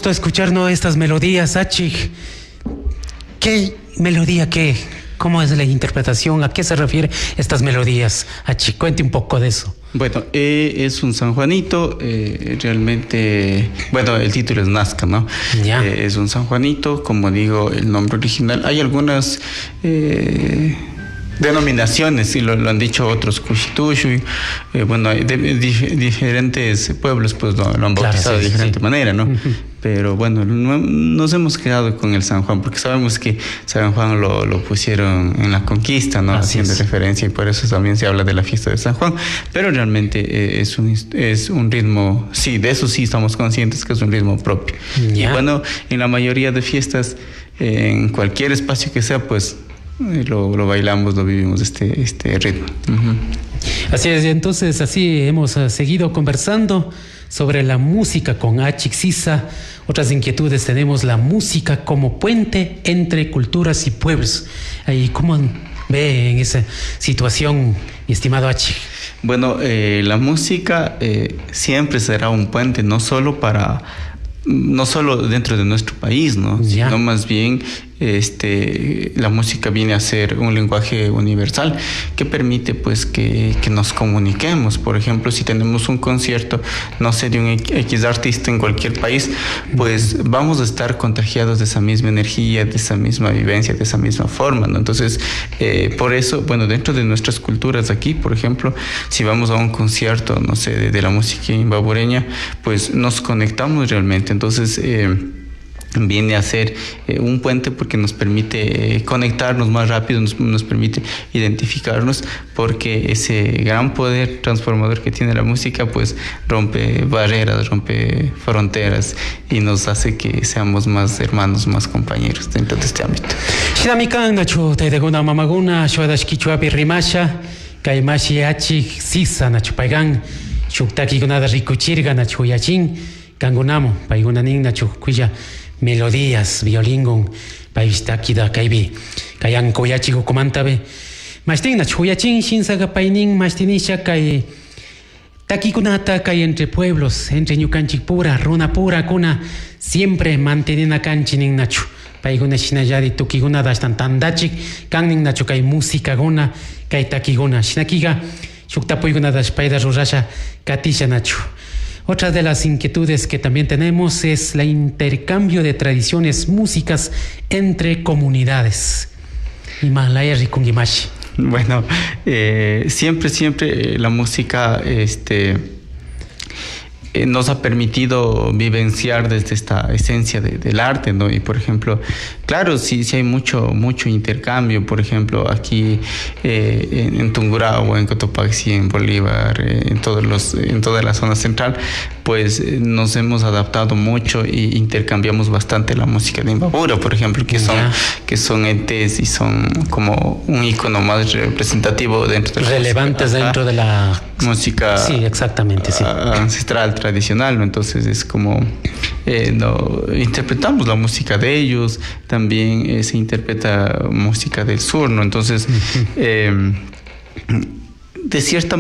gusto escucharnos estas melodías, Achig. ¿Qué melodía, qué? ¿Cómo es la interpretación? ¿A qué se refiere estas melodías? Achig, cuente un poco de eso. Bueno, es un San Juanito, realmente, bueno, el título es Nazca, ¿no? Ya. Es un San Juanito, como digo, el nombre original. Hay algunas denominaciones, y lo han dicho otros, Cuchitushu, bueno, hay diferentes pueblos pues lo han bautizado de diferente manera, ¿no? Pero bueno, nos hemos quedado con el San Juan, porque sabemos que San Juan lo pusieron en la conquista, ¿no? Haciendo referencia, y por eso también se habla de la fiesta de San Juan. Pero realmente es un ritmo, sí, de eso sí estamos conscientes que es un ritmo propio. Y bueno, en la mayoría de fiestas, en cualquier espacio que sea, pues lo bailamos, lo vivimos este ritmo. Así es, entonces así hemos seguido conversando sobre la música con Achig Sisa. Otras inquietudes tenemos: la música como puente entre culturas y pueblos. ¿Y cómo ve en esa situación, mi estimado Achig? Bueno, la música siempre será un puente, no solo dentro de nuestro país, ¿no? Sino más bien la música viene a ser un lenguaje universal que permite pues que nos comuniquemos. Por ejemplo, si tenemos un concierto, no sé, de un X artista en cualquier país, pues vamos a estar contagiados de esa misma energía, de esa misma vivencia, de esa misma forma, ¿no? Entonces, por eso, bueno, dentro de nuestras culturas aquí, por ejemplo, si vamos a un concierto, no sé, de la música imbabureña, pues nos conectamos realmente. Entonces, viene a ser un puente porque nos permite conectarnos más rápido, nos permite identificarnos, porque ese gran poder transformador que tiene la música pues rompe barreras, rompe fronteras y nos hace que seamos más hermanos, más compañeros dentro de este ámbito. Shinamikan nachu taideguna mamaguna shuadashkichuapi rimasha kaimashi Achig Sisa nachu paigan shuktaki gunada rikuchirga nachu yachin kangunamo paigunanin nachu kuya melodías, violingon, paistakida kaibi, kayan koyachi hukumantabe. Mastin nach huyachin shinsaga painin mastinisha kai takikunata kai entre pueblos, entre ñukanchik pura, runa pura kuna, siempre mantenina kanchinin nachu. Paiguna shinayadi tukiguna dastan tandachik, kannin nachu kai música guna, kai takiguna. Shinakiga, shuktapuiguna das paida rurasha katisha nachu. Otra de las inquietudes que también tenemos es el intercambio de tradiciones músicas entre comunidades. Himalaya Rikungimashi. Bueno, siempre la música nos ha permitido vivenciar desde esta esencia del arte, ¿no? Y por ejemplo, claro, sí hay mucho intercambio. Por ejemplo, aquí en Tungurahua, en Cotopaxi, en Bolívar, en toda la zona central, pues nos hemos adaptado mucho y intercambiamos bastante la música de Imbabura, por ejemplo, que son entes y son como un icono más representativo dentro de la relevantes música, dentro de la música, sí, exactamente, sí, ancestral, tradicional, ¿no? Entonces es como interpretamos la música de ellos, también se interpreta música del sur, ¿no? Entonces de cierta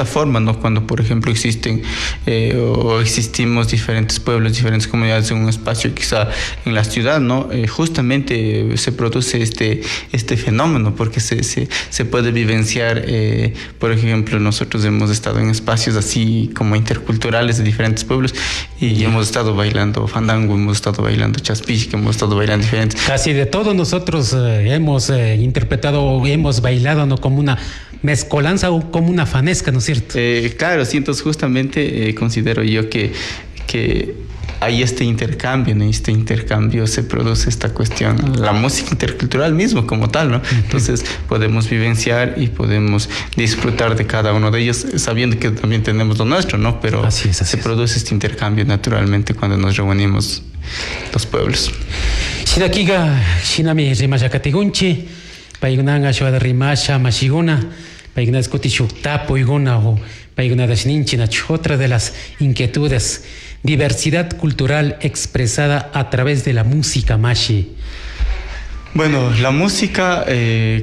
forma, ¿no? Cuando por ejemplo existimos diferentes pueblos, diferentes comunidades en un espacio, quizá en la ciudad, ¿no? Justamente se produce este fenómeno, porque se puede vivenciar. Por ejemplo, nosotros hemos estado en espacios así como interculturales de diferentes pueblos y hemos estado bailando fandango, hemos estado bailando chaspiche, hemos estado bailando diferentes. Casi de todo nosotros hemos interpretado, hemos bailado, ¿no? Como una mezcolanza o como una fanesca, ¿no es cierto? Claro, sí, entonces justamente considero yo que hay este intercambio, ¿no? Este intercambio se produce esta cuestión, la música intercultural mismo como tal, ¿no? Entonces podemos vivenciar y podemos disfrutar de cada uno de ellos, sabiendo que también tenemos lo nuestro, ¿no? Pero se produce este intercambio naturalmente cuando nos reunimos los pueblos. Shinakiga, Shinami Rimashakatigunchi, Paigunanga Shuada Rimasha Mashiguna, Paiguna Skutishuktapo Iguna o Paiguna Dashninchina. Otra de las inquietudes: diversidad cultural expresada a través de la música mashi. Bueno, la música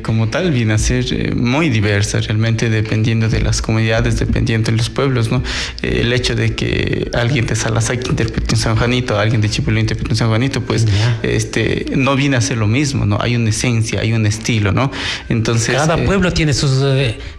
como tal viene a ser muy diversa, realmente dependiendo de las comunidades, dependiendo de los pueblos, ¿no? El hecho de que alguien de Salazac interprete un San Juanito, alguien de Chipulú interprete un San Juanito, pues no viene a ser lo mismo, ¿no? Hay una esencia, hay un estilo, ¿no? Entonces cada pueblo tiene sus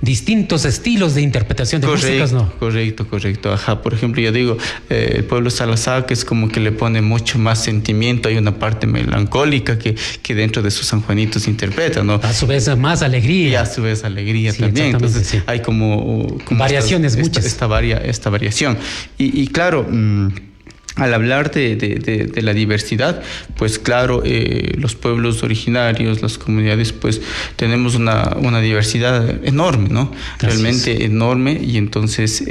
distintos estilos de interpretación de músicas, ¿no? Correcto. Ajá, por ejemplo, yo digo, el pueblo Salazac es como que le pone mucho más sentimiento, hay una parte melancólica que dentro de sus San Juanitos interpreta, ¿no? A su vez más alegría. Y a su vez alegría también. Entonces hay como variaciones muchas. Esta variación. Y claro, al hablar de la diversidad, pues claro, los pueblos originarios, las comunidades, pues tenemos una diversidad enorme, ¿no? Realmente enorme, y entonces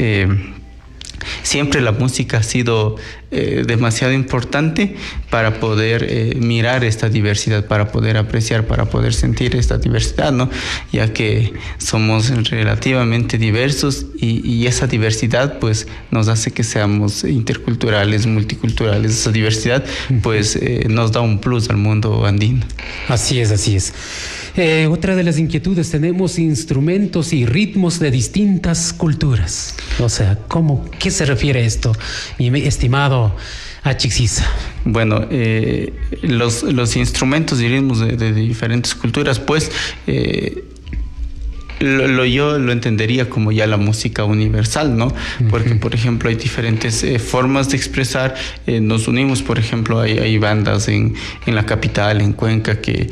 siempre la música ha sido demasiado importante para poder mirar esta diversidad, para poder apreciar, para poder sentir esta diversidad, ¿no? Ya que somos relativamente diversos y esa diversidad pues nos hace que seamos interculturales, multiculturales. Esa diversidad pues nos da un plus al mundo andino. Así es. Otra de las inquietudes, tenemos instrumentos y ritmos de distintas culturas. O sea, ¿qué se refiere a esto, mi estimado Achixisa? Bueno, los instrumentos y ritmos de diferentes culturas, pues yo lo entendería como ya la música universal, ¿no? Porque, por ejemplo, hay diferentes formas de expresar. Nos unimos, por ejemplo, hay bandas en la capital, en Cuenca, que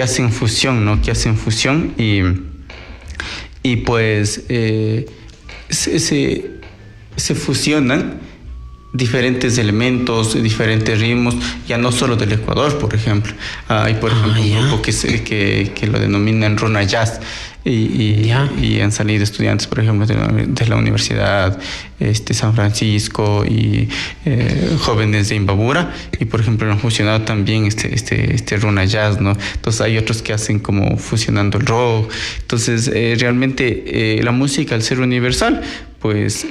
hacen fusión, ¿no? Que hacen fusión y pues se fusionan diferentes elementos, diferentes ritmos, ya no solo del Ecuador, por ejemplo. Hay, por ejemplo, un grupo que lo denominan Runa Jazz. Y han salido estudiantes, por ejemplo, de la Universidad San Francisco y jóvenes de Imbabura, y por ejemplo han fusionado también este Runa Jazz, ¿no? Entonces hay otros que hacen como fusionando el rock. Entonces realmente la música, al ser universal, pues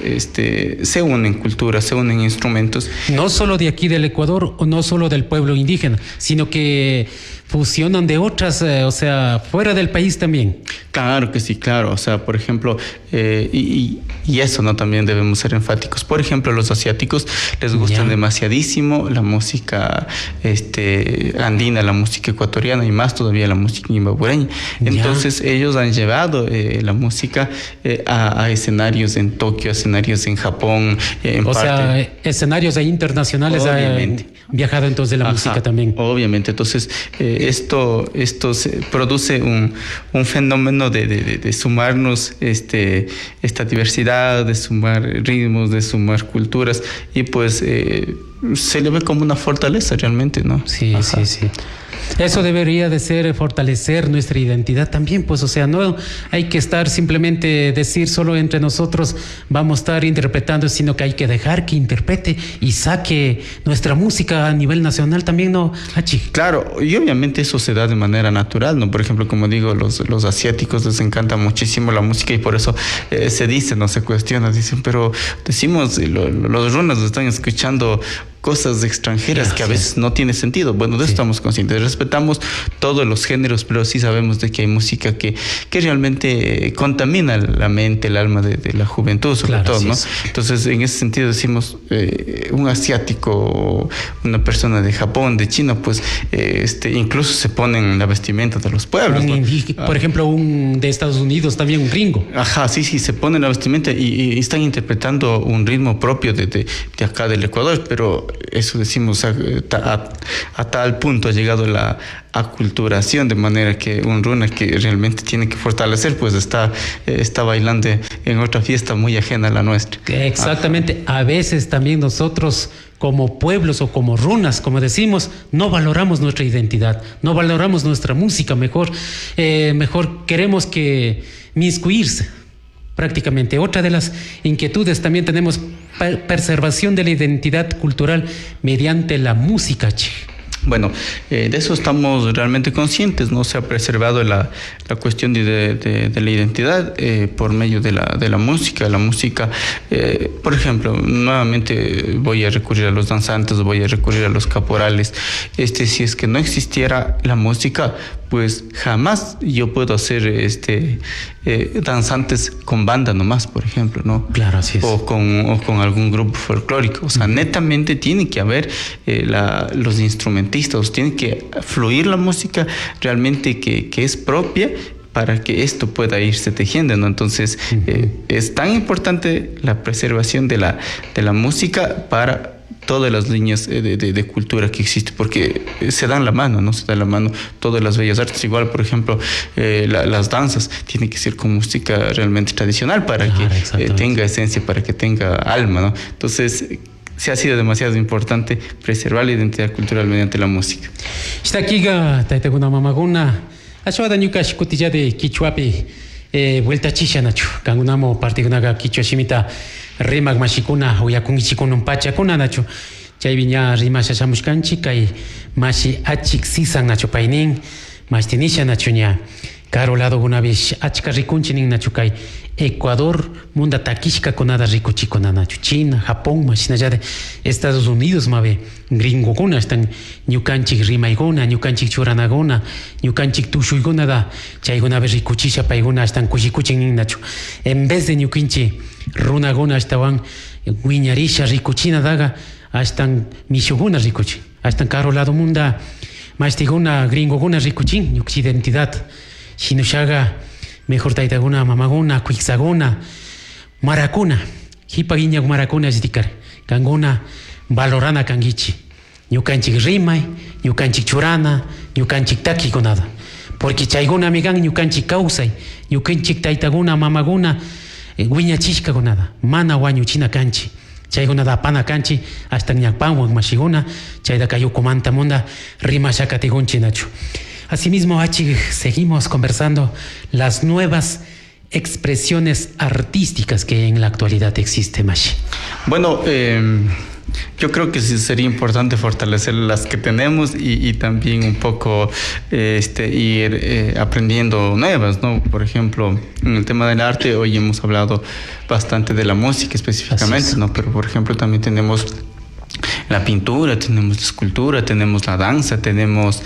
se unen culturas, se unen instrumentos. No solo de aquí del Ecuador, o no solo del pueblo indígena, sino que fusionan de otras, o sea, fuera del país también. Claro que sí, claro. O sea, por ejemplo, y eso, ¿no? También debemos ser enfáticos. Por ejemplo, los asiáticos les gusta demasiadísimo la música andina, la música ecuatoriana, y más todavía la música imbabureña. Entonces ellos han llevado la música a escenarios en Tokio, escenarios en Japón, sea, escenarios internacionales. Obviamente. Han viajado entonces la música también. Obviamente. Entonces esto produce un fenómeno de sumarnos esta diversidad, de sumar ritmos, de sumar culturas, y pues se le ve como una fortaleza realmente, ¿no? Sí. Eso debería de ser fortalecer nuestra identidad también, pues, o sea, no hay que estar simplemente decir solo entre nosotros vamos a estar interpretando, sino que hay que dejar que interprete y saque nuestra música a nivel nacional también, ¿no, Hachi? Claro, y obviamente eso se da de manera natural, ¿no? Por ejemplo, como digo, los asiáticos les encanta muchísimo la música, y por eso se dice, no se cuestiona, dicen, pero decimos, los runas están escuchando cosas extranjeras que a veces no tiene sentido. Bueno, de eso estamos conscientes. Respetamos todos los géneros, pero sí sabemos de que hay música que realmente contamina la mente, el alma de la juventud, sobre todo, ¿no? Entonces, en ese sentido decimos, un asiático, una persona de Japón, de China, pues incluso se ponen la vestimenta de los pueblos, ¿no? Por ejemplo, un de Estados Unidos, también un gringo. Ajá, sí, se ponen la vestimenta y están interpretando un ritmo propio de acá del Ecuador, pero eso decimos, a tal punto ha llegado la aculturación, de manera que un runa que realmente tiene que fortalecer, pues está bailando en otra fiesta muy ajena a la nuestra. Exactamente. A veces también nosotros, como pueblos o como runas, como decimos, no valoramos nuestra identidad, no valoramos nuestra música, mejor queremos que miscuirse. Prácticamente. Otra de las inquietudes también tenemos preservación de la identidad cultural mediante la música, che. Bueno, de eso estamos realmente conscientes, ¿no? Se ha preservado la cuestión de la identidad por medio de la música. La música, por ejemplo, nuevamente voy a recurrir a los danzantes, voy a recurrir a los caporales. Si es que no existiera la música, pues jamás yo puedo hacer danzantes con banda nomás, por ejemplo, ¿no? Claro, así es. O con algún grupo folclórico. O sea, netamente tiene que haber los instrumentistas, tiene que fluir la música realmente que es propia para que esto pueda irse tejiendo, ¿no? Entonces, es tan importante la preservación de la música para todas las líneas de cultura que existe, porque se dan la mano, ¿no? Se dan la mano todas las bellas artes. Igual, por ejemplo, las danzas tienen que ser con música realmente tradicional para que tenga esencia, para que tenga alma, ¿no? Entonces, se ha sido demasiado importante preservar la identidad cultural mediante la música. Está aquí taitaguna mamaguna, ashwada nyuka shikutilla de Quichuapi, vuelta chisha nacho, kangunamo partigunaga Quichua shimita rimak mashikuna uyakungichikuna pachakuna nacho, chay viña rima shashamushkanchi kay mashi achik sisan nacho painin, mashtinisha nacho ña, caro lado una vez achka rikunchinin nacho kay Ecuador, munda takishka konada rikuchikuna nacho, China, Japón, mashina de Estados Unidos mabe, gringo kuna están ñukanchik rimayguna, ñukanchik churanaguna, ñukanchik tushuyguna da, chayguna vez rikuchisha payguna están kuchikuchinin nacho, en vez de ñukinchi runaguna estaban guiñarisha rikuchina daga, están mishuguna rikuchi, están caro lado munda, mastiguna gringoguna rikuchin, ñuk identidad, shinushaga mejor taitaguna mamaguna cuixaguna maracuna hipaguiña maracuna es dikar kanguna valorana kangichi ñukanchik rimay ñukanchik churana ñukanchik takikunada porque chayguna migan ñukanchik kausay ñukanchik taitaguna mamaguna guiñachishkakunada mana wañuchina kanchi chaygunada pana kanchi hasta ñakpanwan mashiguna chayda kayukumanta munda rima shakatigunchi nachu. Asimismo, Achi, seguimos conversando las nuevas expresiones artísticas que en la actualidad existen, Mashi. Bueno, yo creo que sí sería importante fortalecer las que tenemos y también un poco ir aprendiendo nuevas, ¿no? Por ejemplo, en el tema del arte, hoy hemos hablado bastante de la música específicamente, ¿no? Pero, por ejemplo, también tenemos la pintura, tenemos la escultura, tenemos la danza, tenemos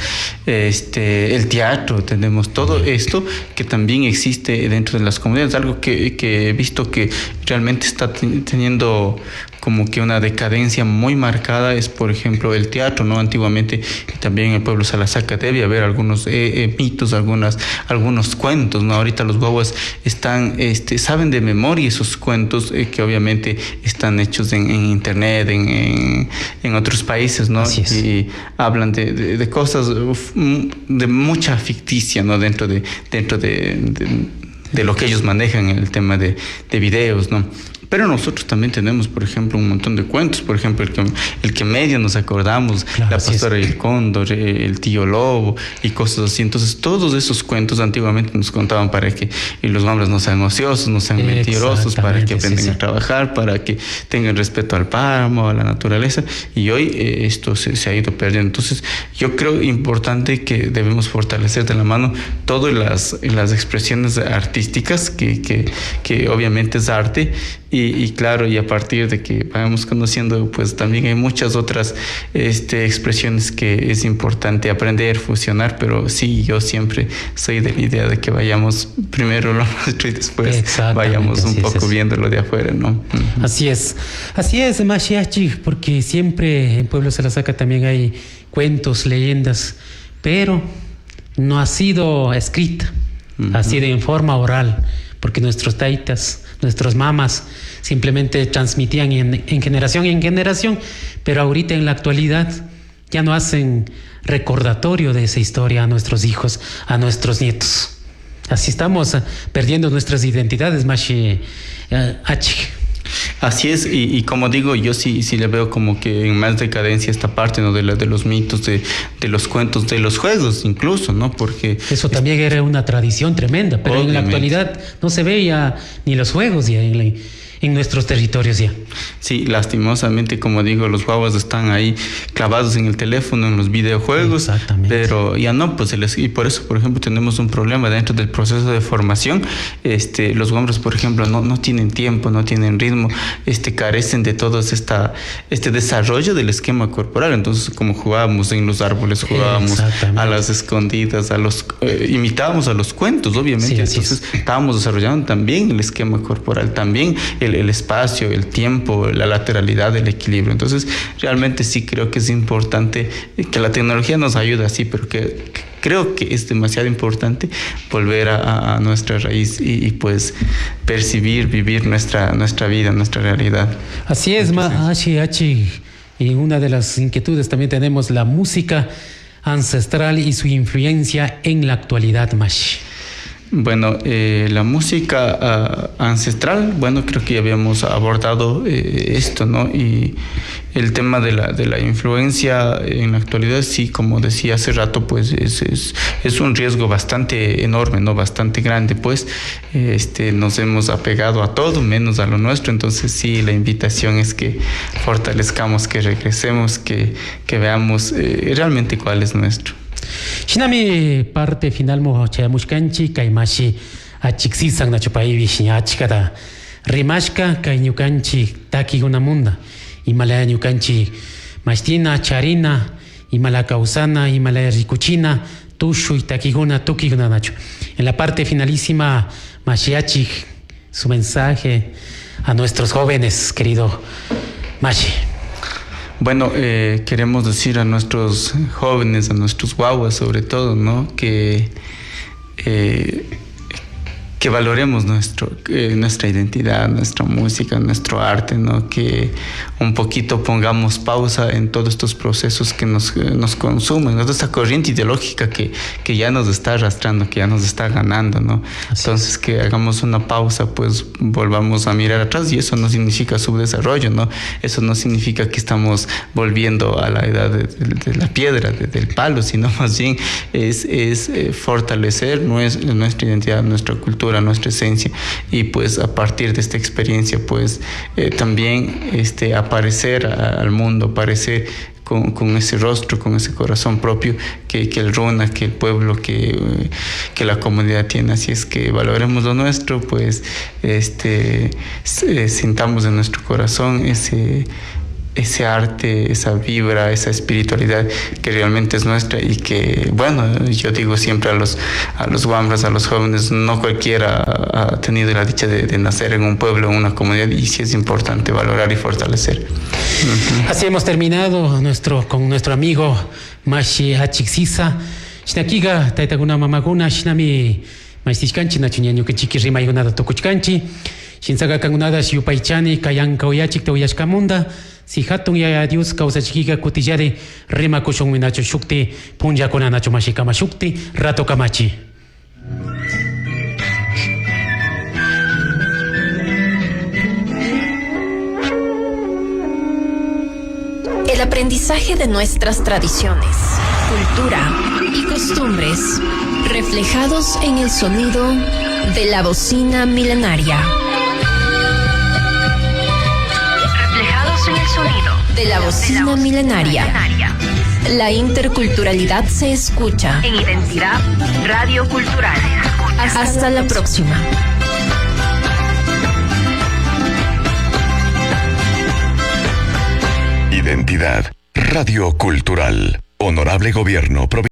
el teatro, tenemos todo esto que también existe dentro de las comunidades. Algo que he visto que realmente está teniendo como que una decadencia muy marcada es, por ejemplo, el teatro, ¿no? Antiguamente también en el pueblo Salasaca debe haber algunos mitos, algunos cuentos, ¿no? Ahorita los guaguas saben de memoria esos cuentos que obviamente están hechos en internet, en otros países, ¿no? Así es. Y hablan de cosas de mucha ficticia, ¿no? Dentro de lo que ellos manejan en el tema de videos, ¿no? Pero nosotros también tenemos, por ejemplo, un montón de cuentos. Por ejemplo, el que medio nos acordamos, claro, la pastora y el cóndor, el tío lobo y cosas así. Entonces, todos esos cuentos antiguamente nos contaban para que los hombres no sean ociosos, no sean mentirosos, para que aprendan a trabajar, para que tengan respeto al páramo, a la naturaleza. Y hoy esto se ha ido perdiendo. Entonces, yo creo importante que debemos fortalecer de la mano todas las expresiones artísticas, que obviamente es arte. Y claro, y a partir de que vayamos conociendo, pues también hay muchas otras expresiones que es importante aprender, fusionar, pero sí, yo siempre soy de la idea de que vayamos primero lo nuestro y después vayamos un poco viéndolo de afuera, ¿no? Así es, Mashiachi, porque siempre en Pueblo Salasaca también hay cuentos, leyendas, pero no ha sido escrita, ha sido en forma oral, porque nuestros taitas, nuestros mamas simplemente transmitían en generación en generación, pero ahorita en la actualidad ya no hacen recordatorio de esa historia a nuestros hijos, a nuestros nietos. Así estamos perdiendo nuestras identidades, Mashi Achi. Así es, y como digo, yo sí le veo como que en más decadencia esta parte, ¿no? de los mitos, de los cuentos, de los juegos incluso, ¿no? Porque eso también era una tradición tremenda, pero obviamente en la actualidad no se ve ya ni los juegos, ya en nuestros territorios ya. Sí, lastimosamente, como digo, los guaguas están ahí clavados en el teléfono, en los videojuegos. Exactamente. Pero ya no, pues y por eso, por ejemplo, tenemos un problema dentro del proceso de formación. Los guambras, por ejemplo, no tienen tiempo, no tienen ritmo, carecen de todo este desarrollo del esquema corporal. Entonces, como jugábamos en los árboles, jugábamos a las escondidas, imitábamos a los cuentos, obviamente. Sí, entonces, estábamos desarrollando también el esquema corporal, también el espacio, el tiempo, la lateralidad, el equilibrio. Entonces, realmente sí creo que es importante que la tecnología nos ayude así, pero que creo que es demasiado importante volver a nuestra raíz y pues percibir, vivir nuestra vida, nuestra realidad. Así es, Hachi. Y una de las inquietudes también tenemos la música ancestral y su influencia en la actualidad, Mashi. Bueno, la música ancestral, bueno, creo que ya habíamos abordado esto, ¿no? Y el tema de la influencia en la actualidad, sí, como decía hace rato, pues es un riesgo bastante enorme, ¿no? Bastante grande, pues nos hemos apegado a todo menos a lo nuestro. Entonces sí, la invitación es que fortalezcamos, que regresemos, que veamos realmente cuál es nuestro. Shinami parte final mo chayamushkanchi kay mashi achiksisan nachupaybi shiñachkata rimashka kay ñukanchi takigunamunda imalaya ñukanchi mashtina charina imala kausana imalaya rikuchina tushu y takiguna tukiguna nacho. En la parte finalísima Mashiachik, su mensaje a nuestros jóvenes, querido Mashi. Bueno, queremos decir a nuestros jóvenes, a nuestros guaguas sobre todo, ¿no? Que valoremos nuestra identidad, nuestra música, nuestro arte, ¿no? Que un poquito pongamos pausa en todos estos procesos que nos consumen, ¿no? Toda esta corriente ideológica que ya nos está arrastrando, que ya nos está ganando, ¿no? Entonces, que hagamos una pausa, pues volvamos a mirar atrás, y eso no significa subdesarrollo, ¿no? Eso no significa que estamos volviendo a la edad de la piedra, del palo, sino más bien es fortalecer nuestra identidad, nuestra cultura, nuestra esencia, y pues a partir de esta experiencia pues también aparecer al mundo, aparecer con ese rostro, con ese corazón propio que el Runa, que el pueblo, que la comunidad tiene. Así es que valoremos lo nuestro, pues sintamos en nuestro corazón ese arte, esa vibra, esa espiritualidad que realmente es nuestra, y que, bueno, yo digo siempre a los guambras, a los jóvenes, no cualquiera ha tenido la dicha de nacer en un pueblo, en una comunidad, y sí es importante valorar y fortalecer. Así hemos terminado con nuestro amigo Mashi Achiksisa. Shnakiga, taitaguna mamaguna, shnami maistishkanchi, nachuñaño que chiqui rimaygunada tokuchkanchi, shinsaga kangunada shiupaichani, kayanka uyachik tauyashkamunda. Si hatun ya Dios causa chiquiga cotillare rema kushon minacho shukti punja con anacho mashikama shukti rato kamachi. El aprendizaje de nuestras tradiciones, cultura y costumbres reflejados en el sonido de la bocina milenaria. En el sonido de la bocina milenaria. La interculturalidad se escucha en Identidad Radio Cultural. Hasta la próxima. Identidad Radio Cultural. Honorable Gobierno Provincial.